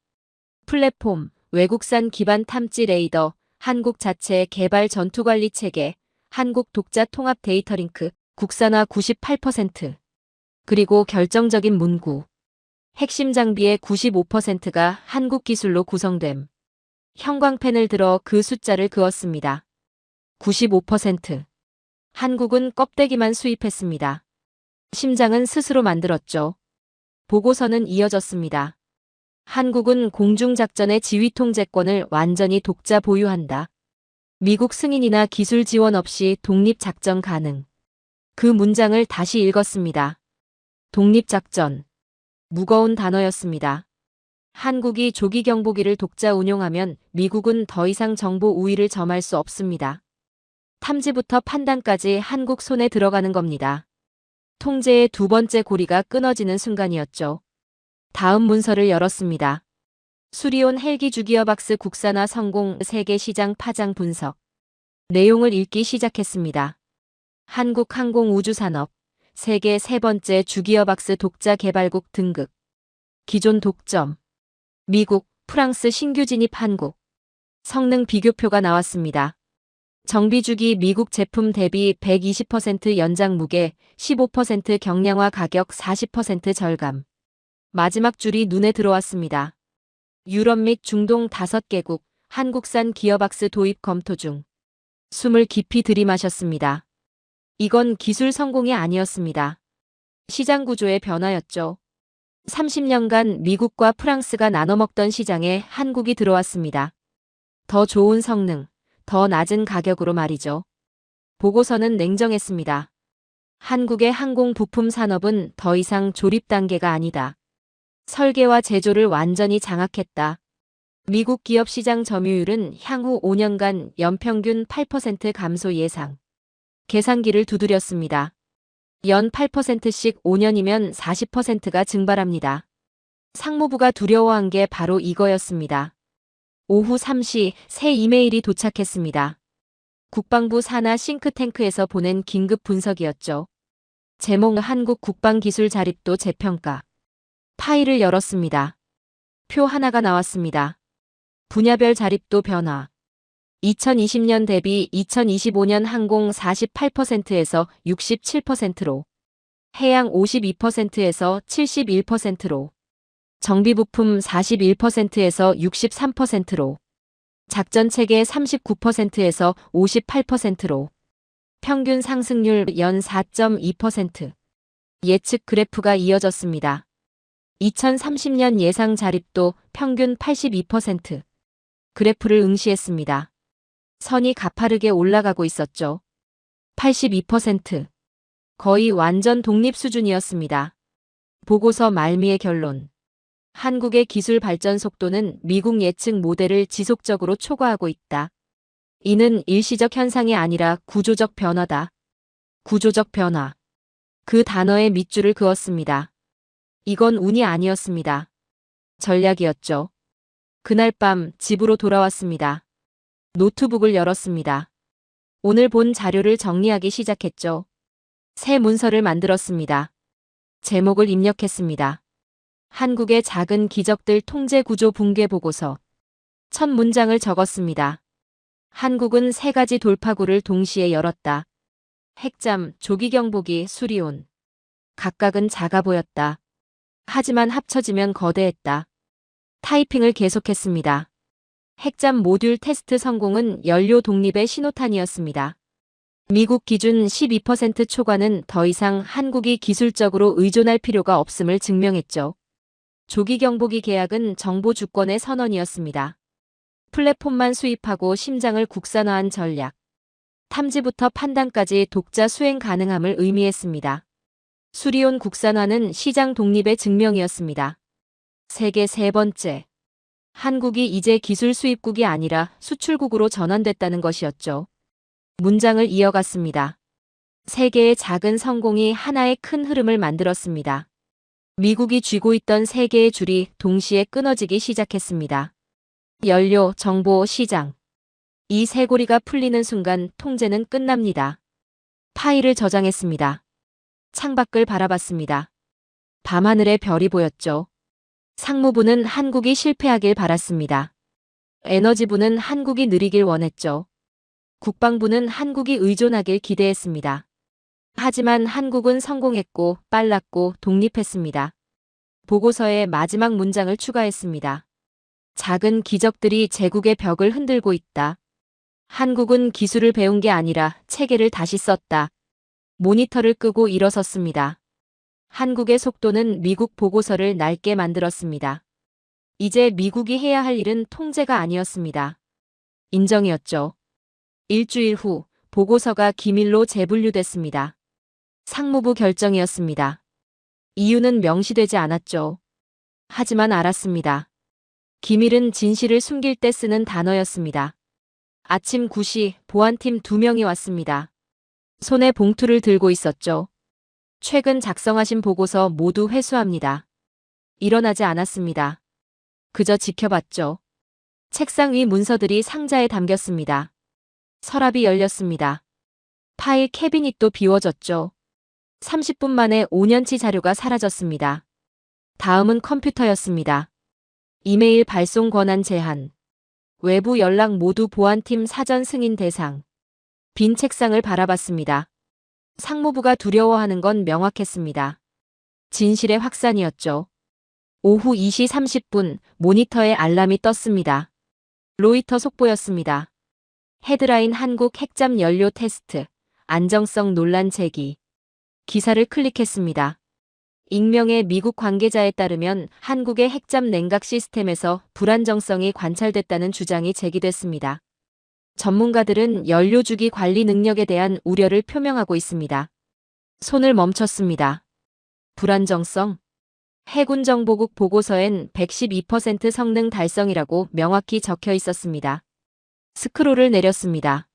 플랫폼, 외국산 기반 탐지 레이더, 한국 자체 개발 전투관리 체계, 한국 독자 통합 데이터 링크, 국산화 98%. 그리고 결정적인 문구. 핵심 장비의 95%가 한국 기술로 구성됨. 형광펜을 들어 그 숫자를 그었습니다. 95%. 한국은 껍데기만 수입했습니다. 심장은 스스로 만들었죠. 보고서는 이어졌습니다. 한국은 공중작전의 지휘 통제권을 완전히 독자 보유한다. 미국 승인이나 기술 지원 없이 독립작전 가능. 그 문장을 다시 읽었습니다. 독립작전. 무거운 단어였습니다. 한국이 조기 경보기를 독자 운용하면 미국은 더 이상 정보 우위를 점할 수 없습니다. 탐지부터 판단까지 한국 손에 들어가는 겁니다. 통제의 두 번째 고리가 끊어지는 순간이었죠. 다음 문서를 열었습니다. 수리온 헬기 주기어박스 국산화 성공 세계 시장 파장 분석. 내용을 읽기 시작했습니다. 한국 항공우주산업, 세계 세 번째 주기어박스 독자 개발국 등극. 기존 독점. 미국, 프랑스 신규 진입 한국. 성능 비교표가 나왔습니다. 정비주기 미국 제품 대비 120% 연장 무게, 15% 경량화 가격 40% 절감. 마지막 줄이 눈에 들어왔습니다. 유럽 및 중동 5개국, 한국산 기어박스 도입 검토 중. 숨을 깊이 들이마셨습니다. 이건 기술 성공이 아니었습니다. 시장 구조의 변화였죠. 30년간 미국과 프랑스가 나눠먹던 시장에 한국이 들어왔습니다. 더 좋은 성능, 더 낮은 가격으로 말이죠. 보고서는 냉정했습니다. 한국의 항공 부품 산업은 더 이상 조립 단계가 아니다. 설계와 제조를 완전히 장악했다. 미국 기업 시장 점유율은 향후 5년간 연평균 8% 감소 예상. 계산기를 두드렸습니다. 연 8%씩 5년이면 40%가 증발합니다. 상무부가 두려워한 게 바로 이거였습니다. 오후 3시 새 이메일이 도착했습니다. 국방부 산하 싱크탱크에서 보낸 긴급 분석이었죠. 제목 한국 국방기술 자립도 재평가. 파일을 열었습니다. 표 하나가 나왔습니다. 분야별 자립도 변화. 2020년 대비 2025년 항공 48%에서 67%로, 해양 52%에서 71%로, 정비부품 41%에서 63%로, 작전체계 39%에서 58%로, 평균 상승률 연 4.2%. 예측 그래프가 이어졌습니다. 2030년 예상 자립도 평균 82%. 그래프를 응시했습니다. 선이 가파르게 올라가고 있었죠. 82%. 거의 완전 독립 수준이었습니다. 보고서 말미의 결론. 한국의 기술 발전 속도는 미국 예측 모델을 지속적으로 초과하고 있다. 이는 일시적 현상이 아니라 구조적 변화다. 구조적 변화. 그 단어에 밑줄을 그었습니다. 이건 운이 아니었습니다. 전략이었죠. 그날 밤 집으로 돌아왔습니다. 노트북을 열었습니다. 오늘 본 자료를 정리하기 시작했죠. 새 문서를 만들었습니다. 제목을 입력했습니다. 한국의 작은 기적들 통제 구조 붕괴 보고서. 첫 문장을 적었습니다. 한국은 세 가지 돌파구를 동시에 열었다. 핵잠, 조기경보기, 수리온. 각각은 작아 보였다. 하지만 합쳐지면 거대했다. 타이핑을 계속했습니다. 핵잠 모듈 테스트 성공은 연료 독립의 신호탄이었습니다. 미국 기준 12% 초과는 더 이상 한국이 기술적으로 의존할 필요가 없음을 증명했죠. 조기경보기 계약은 정보 주권의 선언이었습니다. 플랫폼만 수입하고 심장을 국산화한 전략. 탐지부터 판단까지 독자 수행 가능함을 의미했습니다. 수리온 국산화는 시장 독립의 증명이었습니다. 세계 세 번째. 한국이 이제 기술 수입국이 아니라 수출국으로 전환됐다는 것이었죠. 문장을 이어갔습니다. 세계의 작은 성공이 하나의 큰 흐름을 만들었습니다. 미국이 쥐고 있던 세 개의 줄이 동시에 끊어지기 시작했습니다. 연료, 정보, 시장. 이 세 고리가 풀리는 순간 통제는 끝납니다. 파일을 저장했습니다. 창밖을 바라봤습니다. 밤하늘에 별이 보였죠. 상무부는 한국이 실패하길 바랐습니다. 에너지부는 한국이 느리길 원했죠. 국방부는 한국이 의존하길 기대했습니다. 하지만 한국은 성공했고 빨랐고 독립했습니다. 보고서에 마지막 문장을 추가했습니다. 작은 기적들이 제국의 벽을 흔들고 있다. 한국은 기술을 배운 게 아니라 체계를 다시 썼다. 모니터를 끄고 일어섰습니다. 한국의 속도는 미국 보고서를 낡게 만들었습니다. 이제 미국이 해야 할 일은 통제가 아니었습니다. 인정이었죠. 일주일 후 보고서가 기밀로 재분류됐습니다. 상무부 결정이었습니다. 이유는 명시되지 않았죠. 하지만 알았습니다. 기밀은 진실을 숨길 때 쓰는 단어였습니다. 아침 9시 보안팀 2명이 왔습니다. 손에 봉투를 들고 있었죠. 최근 작성하신 보고서 모두 회수합니다. 일어나지 않았습니다. 그저 지켜봤죠. 책상 위 문서들이 상자에 담겼습니다. 서랍이 열렸습니다. 파일 캐비닛도 비워졌죠. 30분 만에 5년치 자료가 사라졌습니다. 다음은 컴퓨터였습니다. 이메일 발송 권한 제한. 외부 연락 모두 보안팀 사전 승인 대상. 빈 책상을 바라봤습니다. 상무부가 두려워하는 건 명확했습니다. 진실의 확산이었죠. 오후 2시 30분 모니터에 알람이 떴습니다. 로이터 속보였습니다. 헤드라인 한국 핵잠 연료 테스트, 안정성 논란 제기. 기사를 클릭했습니다. 익명의 미국 관계자에 따르면 한국의 핵잠 냉각 시스템에서 불안정성이 관찰됐다는 주장이 제기됐습니다. 전문가들은 연료주기 관리 능력에 대한 우려를 표명하고 있습니다. 손을 멈췄습니다. 불안정성? 해군정보국 보고서엔 112% 성능 달성이라고 명확히 적혀 있었습니다. 스크롤을 내렸습니다.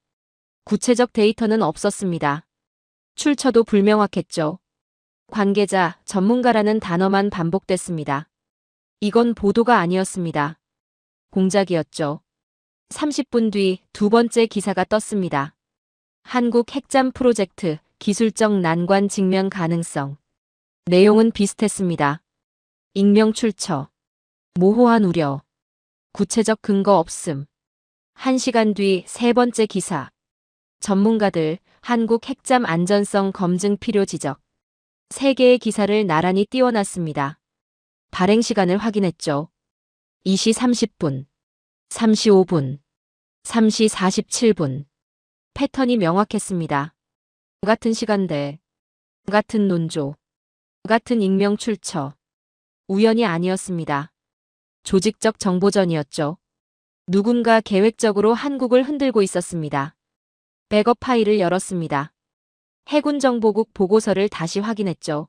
구체적 데이터는 없었습니다. 출처도 불명확했죠. 관계자, 전문가라는 단어만 반복됐습니다. 이건 보도가 아니었습니다. 공작이었죠. 30분 뒤 두 번째 기사가 떴습니다. 한국 핵잠 프로젝트, 기술적 난관 직면 가능성. 내용은 비슷했습니다. 익명 출처. 모호한 우려. 구체적 근거 없음. 1시간 뒤 세 번째 기사. 전문가들, 한국 핵잠 안전성 검증 필요 지적. 3개의 기사를 나란히 띄워놨습니다. 발행 시간을 확인했죠. 2시 30분, 3시 5분, 3시 47분. 패턴이 명확했습니다. 같은 시간대, 같은 논조, 같은 익명 출처. 우연이 아니었습니다. 조직적 정보전이었죠. 누군가 계획적으로 한국을 흔들고 있었습니다. 백업 파일을 열었습니다. 해군정보국 보고서를 다시 확인했죠.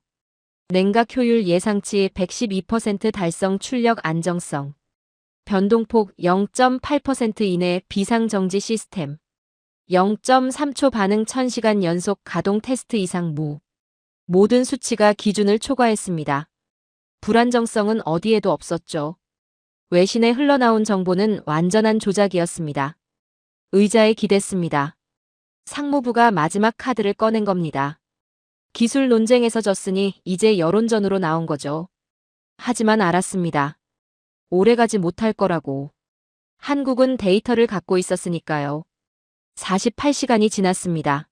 냉각 효율 예상치 112% 달성 출력 안정성. 변동폭 0.8% 이내 비상정지 시스템. 0.3초 반응 1000시간 연속 가동 테스트 이상 무. 모든 수치가 기준을 초과했습니다. 불안정성은 어디에도 없었죠. 외신에 흘러나온 정보는 완전한 조작이었습니다. 의자에 기댔습니다. 상무부가 마지막 카드를 꺼낸 겁니다. 기술 논쟁에서 졌으니 이제 여론전으로 나온 거죠. 하지만 알았습니다. 오래가지 못할 거라고. 한국은 데이터를 갖고 있었으니까요. 48시간이 지났습니다.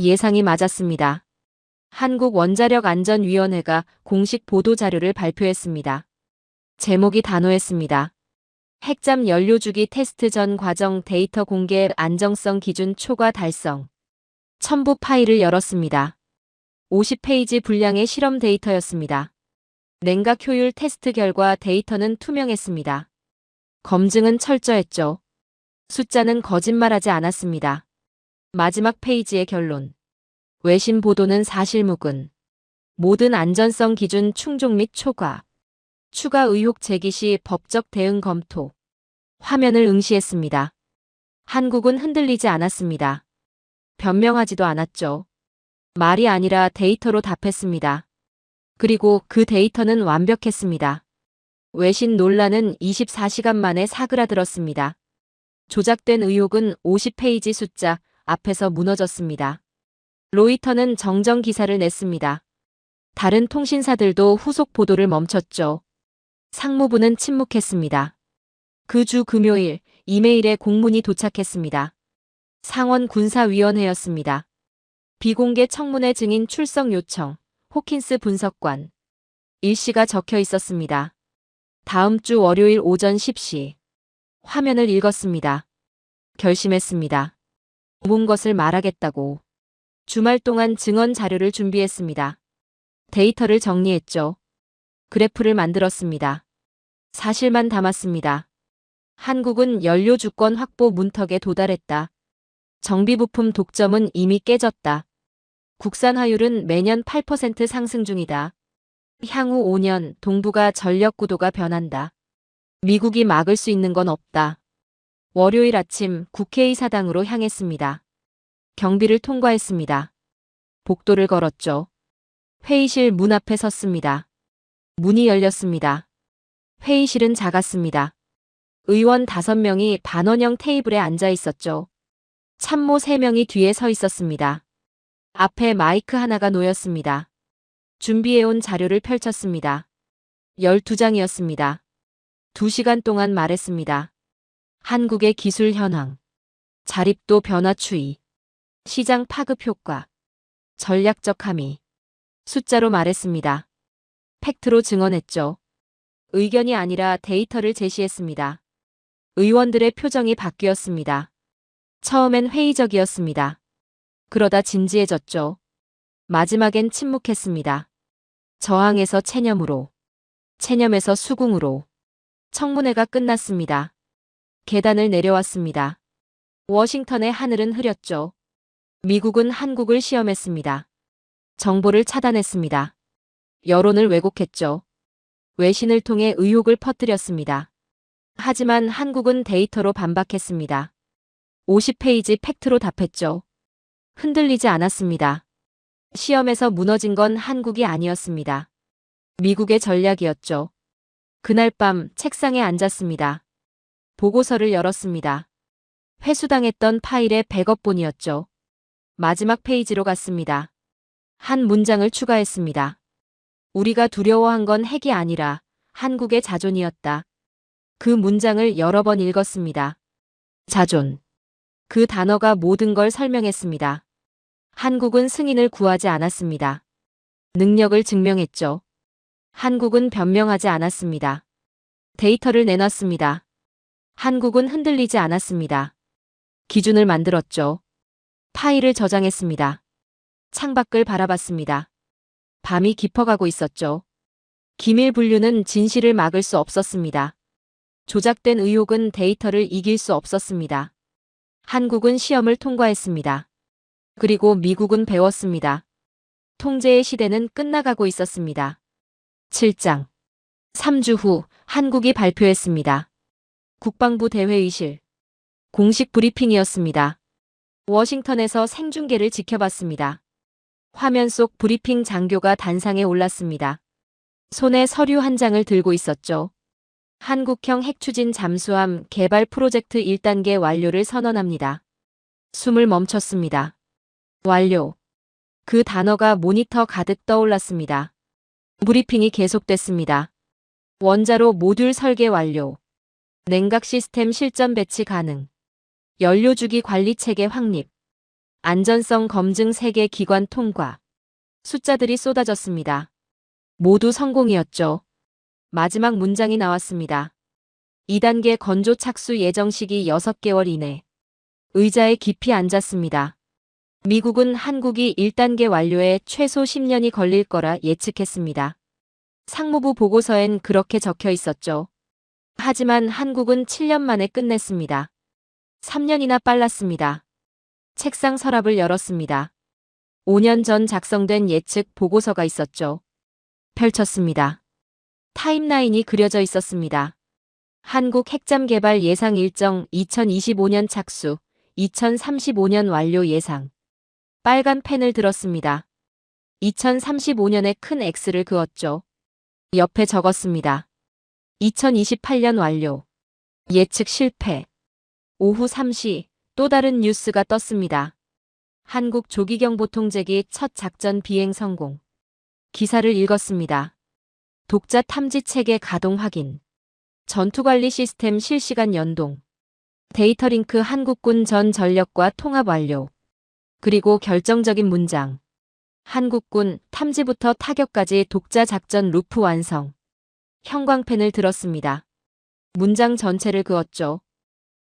예상이 맞았습니다. 한국원자력안전위원회가 공식 보도자료를 발표했습니다. 제목이 단호했습니다. 핵잠 연료주기 테스트 전 과정 데이터 공개 안정성 기준 초과 달성. 첨부 파일을 열었습니다. 50페이지 분량의 실험 데이터였습니다. 냉각 효율 테스트 결과 데이터는 투명했습니다. 검증은 철저했죠. 숫자는 거짓말하지 않았습니다. 마지막 페이지의 결론. 외신 보도는 사실무근. 모든 안전성 기준 충족 및 초과. 추가 의혹 제기 시 법적 대응 검토. 화면을 응시했습니다. 한국은 흔들리지 않았습니다. 변명하지도 않았죠. 말이 아니라 데이터로 답했습니다. 그리고 그 데이터는 완벽했습니다. 외신 논란은 24시간 만에 사그라들었습니다. 조작된 의혹은 50페이지 숫자 앞에서 무너졌습니다. 로이터는 정정 기사를 냈습니다. 다른 통신사들도 후속 보도를 멈췄죠. 상무부는 침묵했습니다. 그 주 금요일 이메일에 공문이 도착했습니다. 상원 군사위원회였습니다. 비공개 청문회 증인 출석 요청, 호킨스 분석관. 일시가 적혀 있었습니다. 다음 주 월요일 오전 10시. 화면을 읽었습니다. 결심했습니다. 본 것을 말하겠다고. 주말 동안 증언 자료를 준비했습니다. 데이터를 정리했죠. 그래프를 만들었습니다. 사실만 담았습니다. 한국은 연료 주권 확보 문턱에 도달했다. 정비부품 독점은 이미 깨졌다. 국산화율은 매년 8% 상승 중이다. 향후 5년 동북아 전력 구도가 변한다. 미국이 막을 수 있는 건 없다. 월요일 아침 국회의사당으로 향했습니다. 경비를 통과했습니다. 복도를 걸었죠. 회의실 문 앞에 섰습니다. 문이 열렸습니다. 회의실은 작았습니다. 의원 5명이 반원형 테이블에 앉아 있었죠. 참모 3명이 뒤에 서 있었습니다. 앞에 마이크 하나가 놓였습니다. 준비해온 자료를 펼쳤습니다. 12장이었습니다. 2시간 동안 말했습니다. 한국의 기술 현황, 자립도 변화 추이, 시장 파급 효과, 전략적 함의. 숫자로 말했습니다. 팩트로 증언했죠. 의견이 아니라 데이터를 제시했습니다. 의원들의 표정이 바뀌었습니다. 처음엔 회의적이었습니다. 그러다 진지해졌죠. 마지막엔 침묵했습니다. 저항에서 체념으로, 체념에서 수긍으로. 청문회가 끝났습니다. 계단을 내려왔습니다. 워싱턴의 하늘은 흐렸죠. 미국은 한국을 시험했습니다. 정보를 차단했습니다. 여론을 왜곡했죠. 외신을 통해 의혹을 퍼뜨렸습니다. 하지만 한국은 데이터로 반박했습니다. 50페이지 팩트로 답했죠. 흔들리지 않았습니다. 시험에서 무너진 건 한국이 아니었습니다. 미국의 전략이었죠. 그날 밤 책상에 앉았습니다. 보고서를 열었습니다. 회수당했던 파일의 백업본이었죠. 마지막 페이지로 갔습니다. 한 문장을 추가했습니다. 우리가 두려워한 건 핵이 아니라 한국의 자존이었다. 그 문장을 여러 번 읽었습니다. 자존. 그 단어가 모든 걸 설명했습니다. 한국은 승인을 구하지 않았습니다. 능력을 증명했죠. 한국은 변명하지 않았습니다. 데이터를 내놨습니다. 한국은 흔들리지 않았습니다. 기준을 만들었죠. 파일을 저장했습니다. 창밖을 바라봤습니다. 밤이 깊어가고 있었죠. 기밀 분류는 진실을 막을 수 없었습니다. 조작된 의혹은 데이터를 이길 수 없었습니다. 한국은 시험을 통과했습니다. 그리고 미국은 배웠습니다. 통제의 시대는 끝나가고 있었습니다. 7장. 3주 후 한국이 발표했습니다. 국방부 대회의실. 공식 브리핑이었습니다. 워싱턴에서 생중계를 지켜봤습니다. 화면 속 브리핑 장교가 단상에 올랐습니다. 손에 서류 한 장을 들고 있었죠. 한국형 핵추진 잠수함 개발 프로젝트 1단계 완료를 선언합니다. 숨을 멈췄습니다. 완료. 그 단어가 모니터 가득 떠올랐습니다. 브리핑이 계속됐습니다. 원자로 모듈 설계 완료. 냉각 시스템 실전 배치 가능. 연료주기 관리 체계 확립. 안전성 검증 세계 기관 통과. 숫자들이 쏟아졌습니다. 모두 성공이었죠. 마지막 문장이 나왔습니다. 2단계 건조 착수 예정 시기 6개월 이내. 의자에 깊이 앉았습니다. 미국은 한국이 1단계 완료에 최소 10년이 걸릴 거라 예측했습니다. 상무부 보고서엔 그렇게 적혀 있었죠. 하지만 한국은 7년 만에 끝냈습니다. 3년이나 빨랐습니다. 책상 서랍을 열었습니다. 5년 전 작성된 예측 보고서가 있었죠. 펼쳤습니다. 타임라인이 그려져 있었습니다. 한국 핵잠 개발 예상 일정 2025년 착수, 2035년 완료 예상. 빨간 펜을 들었습니다. 2035년에 큰 X를 그었죠. 옆에 적었습니다. 2028년 완료. 예측 실패. 오후 3시 또 다른 뉴스가 떴습니다. 한국 조기경보통제기 첫 작전 비행 성공. 기사를 읽었습니다. 독자 탐지 체계 가동 확인. 전투관리 시스템 실시간 연동. 데이터 링크 한국군 전 전력과 통합 완료. 그리고 결정적인 문장. 한국군 탐지부터 타격까지 독자 작전 루프 완성. 형광펜을 들었습니다. 문장 전체를 그었죠.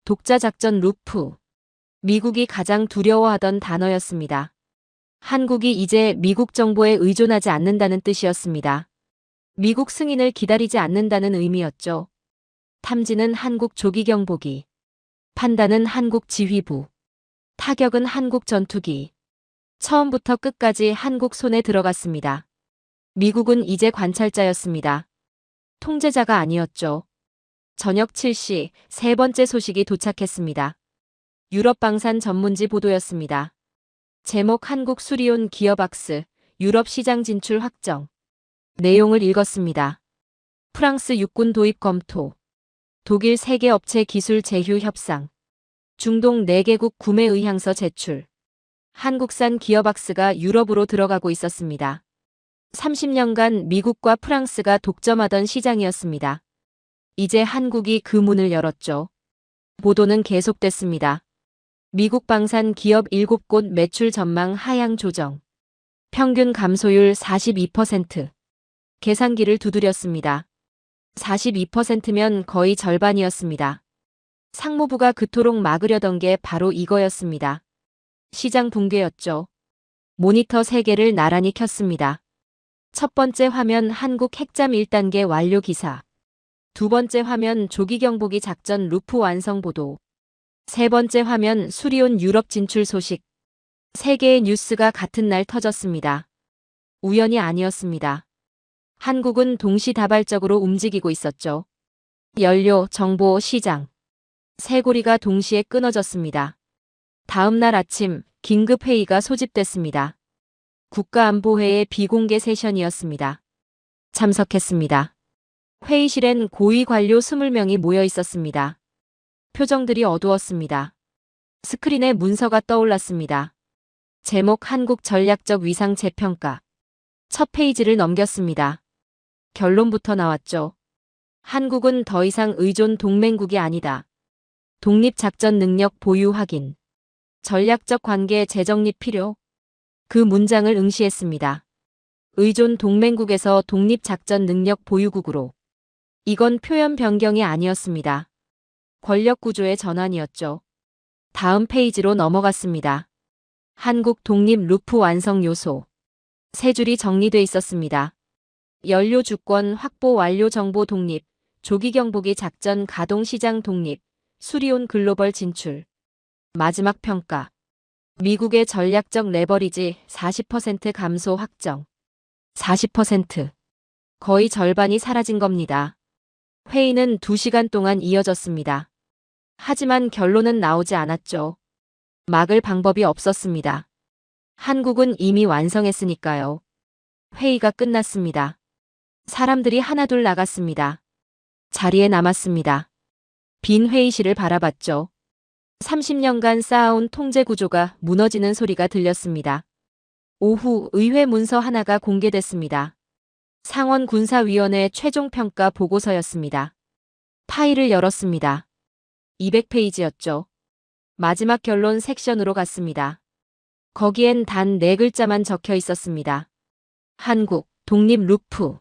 독자 작전 루프. 미국이 가장 두려워하던 단어였습니다. 한국이 이제 미국 정보에 의존하지 않는다는 뜻이었습니다. 미국 승인을 기다리지 않는다는 의미였죠. 탐지는 한국 조기경보기, 판단은 한국 지휘부, 타격은 한국 전투기. 처음부터 끝까지 한국 손에 들어갔습니다. 미국은 이제 관찰자였습니다. 통제자가 아니었죠. 저녁 7시 세 번째 소식이 도착했습니다. 유럽 방산 전문지 보도였습니다. 제목 한국 수리온 기어박스, 유럽 시장 진출 확정. 내용을 읽었습니다. 프랑스 육군 도입 검토. 독일 3개 업체 기술 제휴 협상. 중동 4개국 구매 의향서 제출. 한국산 기어박스가 유럽으로 들어가고 있었습니다. 30년간 미국과 프랑스가 독점하던 시장이었습니다. 이제 한국이 그 문을 열었죠. 보도는 계속됐습니다. 미국 방산 기업 7곳 매출 전망 하향 조정. 평균 감소율 42%. 계산기를 두드렸습니다. 42%면 거의 절반이었습니다. 상무부가 그토록 막으려던 게 바로 이거였습니다. 시장 붕괴였죠. 모니터 3개를 나란히 켰습니다. 첫 번째 화면 한국 핵잠 1단계 완료 기사. 두 번째 화면 조기경보기 작전 루프 완성 보도. 세 번째 화면 수리온 유럽 진출 소식. 3개의 뉴스가 같은 날 터졌습니다. 우연이 아니었습니다. 한국은 동시다발적으로 움직이고 있었죠. 연료, 정보, 시장. 세 고리가 동시에 끊어졌습니다. 다음 날 아침 긴급회의가 소집됐습니다. 국가안보회의 비공개 세션이었습니다. 참석했습니다. 회의실엔 고위 관료 20명이 모여 있었습니다. 표정들이 어두웠습니다. 스크린에 문서가 떠올랐습니다. 제목 한국 전략적 위상 재평가. 첫 페이지를 넘겼습니다. 결론부터 나왔죠. 한국은 더 이상 의존 동맹국이 아니다. 독립작전 능력 보유 확인. 전략적 관계 재정립 필요. 그 문장을 응시했습니다. 의존 동맹국에서 독립작전 능력 보유국으로. 이건 표현 변경이 아니었습니다. 권력 구조의 전환이었죠. 다음 페이지로 넘어갔습니다. 한국 독립 루프 완성 요소. 세 줄이 정리돼 있었습니다. 연료 주권 확보 완료 정보 독립, 조기경보기 작전 가동 시장 독립, 수리온 글로벌 진출. 마지막 평가. 미국의 전략적 레버리지 40% 감소 확정. 40%. 거의 절반이 사라진 겁니다. 회의는 2시간 동안 이어졌습니다. 하지만 결론은 나오지 않았죠. 막을 방법이 없었습니다. 한국은 이미 완성했으니까요. 회의가 끝났습니다. 사람들이 하나둘 나갔습니다. 자리에 남았습니다. 빈 회의실을 바라봤죠. 30년간 쌓아온 통제 구조가 무너지는 소리가 들렸습니다. 오후 의회 문서 하나가 공개됐습니다. 상원 군사위원회 최종 평가 보고서였습니다. 파일을 열었습니다. 200페이지였죠. 마지막 결론 섹션으로 갔습니다. 거기엔 단 4글자만 적혀 있었습니다. 한국, 독립 루프.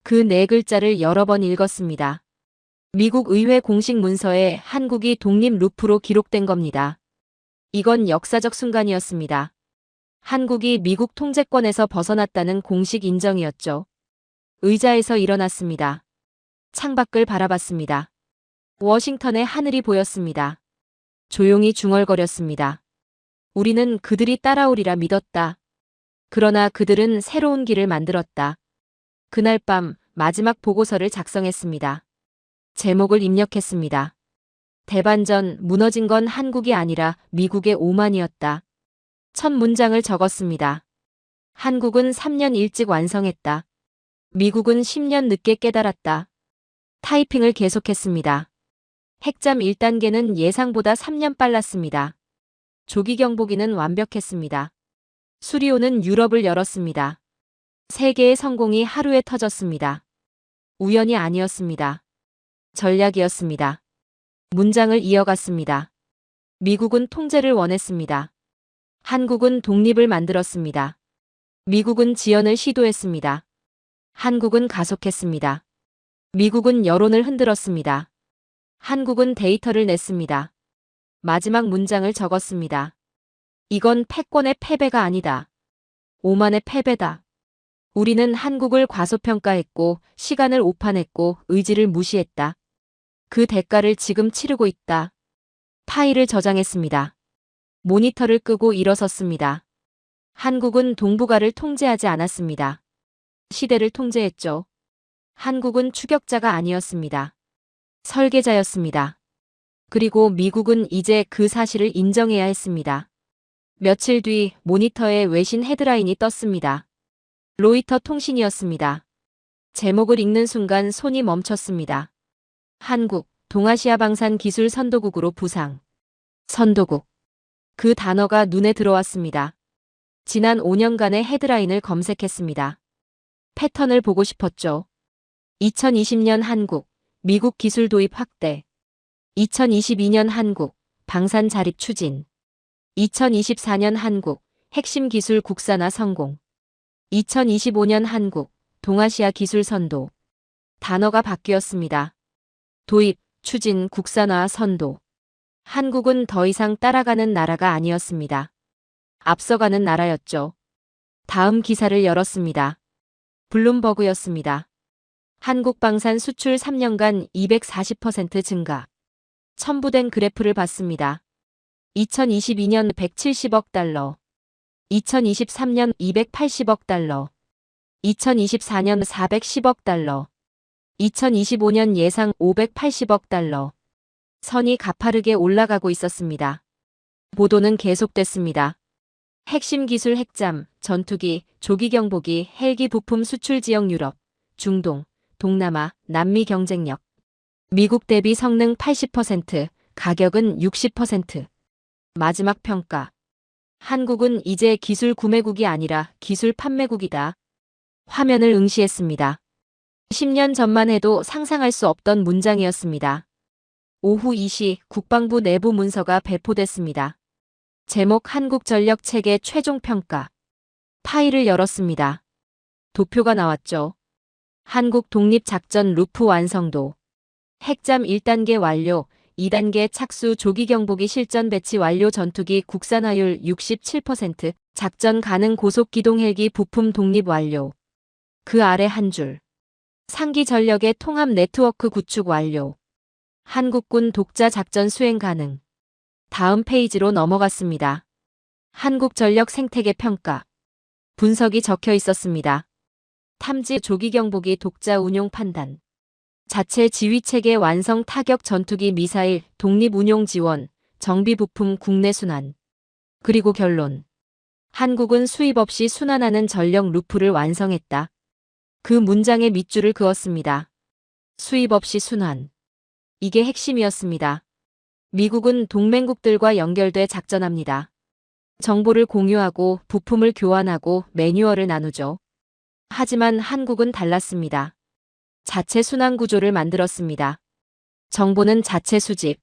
그 4글자를 여러 번 읽었습니다. 미국 의회 공식 문서에 한국이 독립 루프로 기록된 겁니다. 이건 역사적 순간이었습니다. 한국이 미국 통제권에서 벗어났다는 공식 인정이었죠. 의자에서 일어났습니다. 창밖을 바라봤습니다. 워싱턴의 하늘이 보였습니다. 조용히 중얼거렸습니다. 우리는 그들이 따라오리라 믿었다. 그러나 그들은 새로운 길을 만들었다. 그날 밤 마지막 보고서를 작성했습니다. 제목을 입력했습니다. 대반전, 무너진 건 한국이 아니라 미국의 오만이었다. 첫 문장을 적었습니다. 한국은 3년 일찍 완성했다. 미국은 10년 늦게 깨달았다. 타이핑을 계속했습니다. 핵잠 1단계는 예상보다 3년 빨랐습니다. 조기경보기는 완벽했습니다. 수리온은 유럽을 열었습니다. 세계의 성공이 하루에 터졌습니다. 우연이 아니었습니다. 전략이었습니다. 문장을 이어갔습니다. 미국은 통제를 원했습니다. 한국은 독립을 만들었습니다. 미국은 지연을 시도했습니다. 한국은 가속했습니다. 미국은 여론을 흔들었습니다. 한국은 데이터를 냈습니다. 마지막 문장을 적었습니다. 이건 패권의 패배가 아니다. 오만의 패배다. 우리는 한국을 과소평가했고, 시간을 오판했고, 의지를 무시했다. 그 대가를 지금 치르고 있다. 파일을 저장했습니다. 모니터를 끄고 일어섰습니다. 한국은 동북아를 통제하지 않았습니다. 시대를 통제했죠. 한국은 추격자가 아니었습니다. 설계자였습니다. 그리고 미국은 이제 그 사실을 인정해야 했습니다. 며칠 뒤 모니터에 외신 헤드라인이 떴습니다. 로이터 통신이었습니다. 제목을 읽는 순간 손이 멈췄습니다. 한국, 동아시아 방산 기술 선도국으로 부상. 선도국. 그 단어가 눈에 들어왔습니다. 지난 5년간의 헤드라인을 검색했습니다. 패턴을 보고 싶었죠. 2020년 한국, 미국 기술 도입 확대. 2022년 한국, 방산 자립 추진. 2024년 한국, 핵심 기술 국산화 성공. 2025년 한국, 동아시아 기술 선도. 단어가 바뀌었습니다. 도입, 추진, 국산화, 선도. 한국은 더 이상 따라가는 나라가 아니었습니다. 앞서가는 나라였죠. 다음 기사를 열었습니다. 블룸버그였습니다. 한국 방산 수출 3년간 240% 증가. 첨부된 그래프를 봤습니다. 2022년 170억 달러. 2023년 280억 달러. 2024년 410억 달러. 2025년 예상 580억 달러. 선이 가파르게 올라가고 있었습니다. 보도는 계속됐습니다. 핵심 기술 핵잠, 전투기, 조기경보기, 헬기 부품 수출 지역 유럽, 중동, 동남아, 남미 경쟁력. 미국 대비 성능 80%, 가격은 60%. 마지막 평가. 한국은 이제 기술 구매국이 아니라 기술 판매국이다. 화면을 응시했습니다. 10년 전만 해도 상상할 수 없던 문장이었습니다. 오후 2시 국방부 내부 문서가 배포됐습니다. 제목 한국전력 체계 최종 평가. 파일을 열었습니다. 도표가 나왔죠. 한국 독립작전 루프 완성도. 핵잠 1단계 완료, 2단계 착수 조기경보기 실전 배치 완료 전투기 국산화율 67%, 작전 가능 고속기동 헬기 부품 독립 완료. 그 아래 한 줄. 상기 전력의 통합 네트워크 구축 완료. 한국군 독자 작전 수행 가능. 다음 페이지로 넘어갔습니다. 한국전력 생태계 평가. 분석이 적혀 있었습니다. 탐지 조기경보기 독자 운용 판단. 자체 지휘체계 완성 타격 전투기 미사일 독립 운용 지원, 정비 부품 국내 순환. 그리고 결론. 한국은 수입 없이 순환하는 전력 루프를 완성했다. 그 문장에 밑줄을 그었습니다. 수입 없이 순환. 이게 핵심이었습니다. 미국은 동맹국들과 연결돼 작전합니다. 정보를 공유하고 부품을 교환하고 매뉴얼을 나누죠. 하지만 한국은 달랐습니다. 자체 순환 구조를 만들었습니다. 정보는 자체 수집,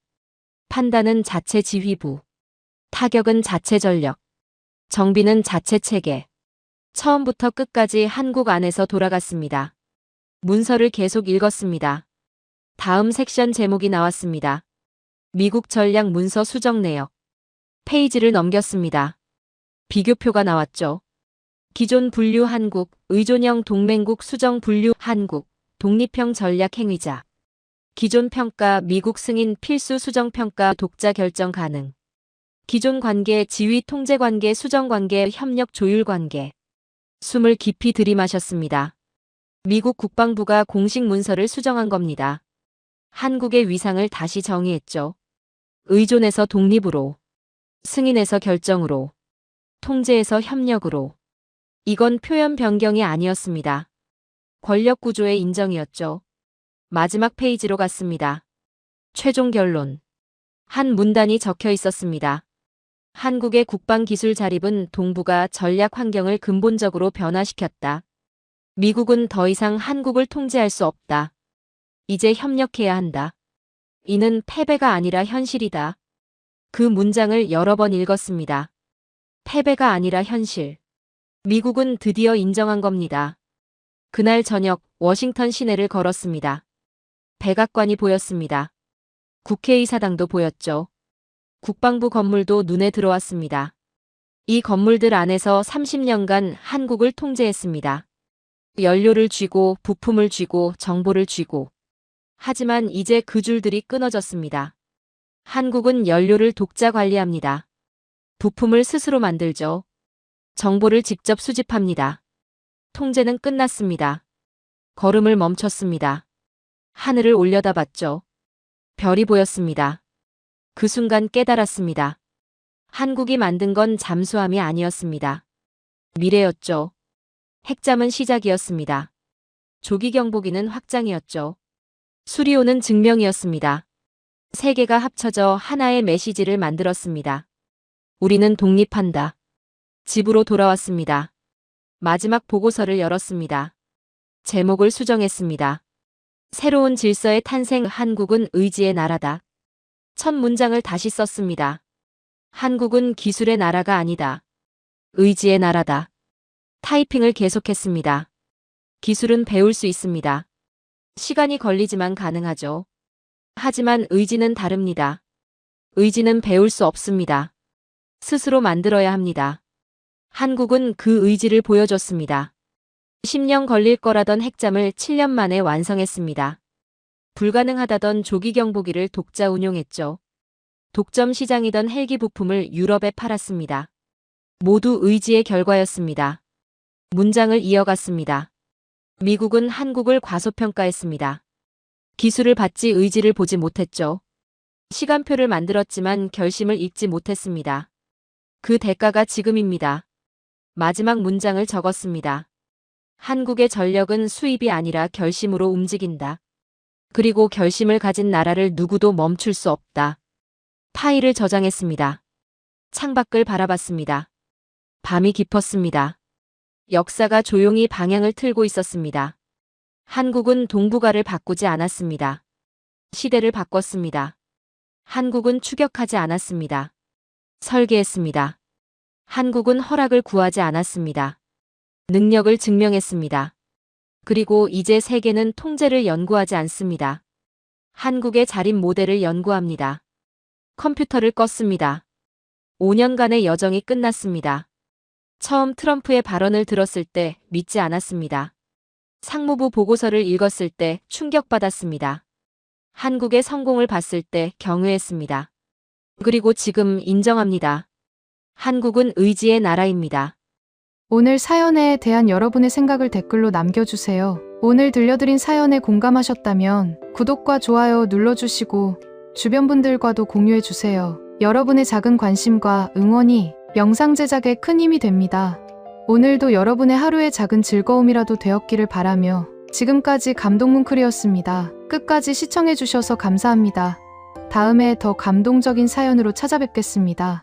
판단은 자체 지휘부, 타격은 자체 전력, 정비는 자체 체계. 처음부터 끝까지 한국 안에서 돌아갔습니다. 문서를 계속 읽었습니다. 다음 섹션 제목이 나왔습니다. 미국 전략 문서 수정 내역. 페이지를 넘겼습니다. 비교표가 나왔죠. 기존 분류 한국, 의존형 동맹국 수정 분류 한국, 독립형 전략 행위자. 기존 평가 미국 승인 필수 수정 평가 독자 결정 가능. 기존 관계 지휘 통제 관계 수정 관계 협력 조율 관계. 숨을 깊이 들이마셨습니다. 미국 국방부가 공식 문서를 수정한 겁니다. 한국의 위상을 다시 정의했죠. 의존에서 독립으로, 승인에서 결정으로, 통제에서 협력으로. 이건 표현 변경이 아니었습니다. 권력 구조의 인정이었죠. 마지막 페이지로 갔습니다. 최종 결론. 한 문단이 적혀 있었습니다. 한국의 국방기술 자립은 동북아 전략 환경을 근본적으로 변화시켰다. 미국은 더 이상 한국을 통제할 수 없다. 이제 협력해야 한다. 이는 패배가 아니라 현실이다. 그 문장을 여러 번 읽었습니다. 패배가 아니라 현실. 미국은 드디어 인정한 겁니다. 그날 저녁 워싱턴 시내를 걸었습니다. 백악관이 보였습니다. 국회의사당도 보였죠. 국방부 건물도 눈에 들어왔습니다. 이 건물들 안에서 30년간 한국을 통제했습니다. 연료를 쥐고 부품을 쥐고 정보를 쥐고. 하지만 이제 그 줄들이 끊어졌습니다. 한국은 연료를 독자 관리합니다. 부품을 스스로 만들죠. 정보를 직접 수집합니다. 통제는 끝났습니다. 걸음을 멈췄습니다. 하늘을 올려다봤죠. 별이 보였습니다. 그 순간 깨달았습니다. 한국이 만든 건 잠수함이 아니었습니다. 미래였죠. 핵잠은 시작이었습니다. 조기경보기는 확장이었죠. 수리오는 증명이었습니다. 세 개가 합쳐져 하나의 메시지를 만들었습니다. 우리는 독립한다. 집으로 돌아왔습니다. 마지막 보고서를 열었습니다. 제목을 수정했습니다. 새로운 질서의 탄생. 한국은 의지의 나라다. 첫 문장을 다시 썼습니다. 한국은 기술의 나라가 아니다. 의지의 나라다. 타이핑을 계속했습니다. 기술은 배울 수 있습니다. 시간이 걸리지만 가능하죠. 하지만 의지는 다릅니다. 의지는 배울 수 없습니다. 스스로 만들어야 합니다. 한국은 그 의지를 보여줬습니다. 10년 걸릴 거라던 핵잠을 7년 만에 완성했습니다. 불가능하다던 조기경보기를 독자 운용했죠. 독점 시장이던 헬기 부품을 유럽에 팔았습니다. 모두 의지의 결과였습니다. 문장을 이어갔습니다. 미국은 한국을 과소평가했습니다. 기술을 받지 의지를 보지 못했죠. 시간표를 만들었지만 결심을 읽지 못했습니다. 그 대가가 지금입니다. 마지막 문장을 적었습니다. 한국의 전력은 수입이 아니라 결심으로 움직인다. 그리고 결심을 가진 나라를 누구도 멈출 수 없다. 파일을 저장했습니다. 창밖을 바라봤습니다. 밤이 깊었습니다. 역사가 조용히 방향을 틀고 있었습니다. 한국은 동북아를 바꾸지 않았습니다. 시대를 바꿨습니다. 한국은 추격하지 않았습니다. 설계했습니다. 한국은 허락을 구하지 않았습니다. 능력을 증명했습니다. 그리고 이제 세계는 통제를 연구하지 않습니다. 한국의 자립 모델을 연구합니다. 컴퓨터를 껐습니다. 5년간의 여정이 끝났습니다. 처음 트럼프의 발언을 들었을 때 믿지 않았습니다. 상무부 보고서를 읽었을 때 충격받았습니다. 한국의 성공을 봤을 때 경외했습니다. 그리고 지금 인정합니다. 한국은 의지의 나라입니다. 오늘 사연에 대한 여러분의 생각을 댓글로 남겨주세요. 오늘 들려드린 사연에 공감하셨다면 구독과 좋아요 눌러주시고 주변 분들과도 공유해주세요. 여러분의 작은 관심과 응원이 영상 제작에 큰 힘이 됩니다. 오늘도 여러분의 하루의 작은 즐거움이라도 되었기를 바라며 지금까지 감동뭉클이었습니다. 끝까지 시청해주셔서 감사합니다. 다음에 더 감동적인 사연으로 찾아뵙겠습니다.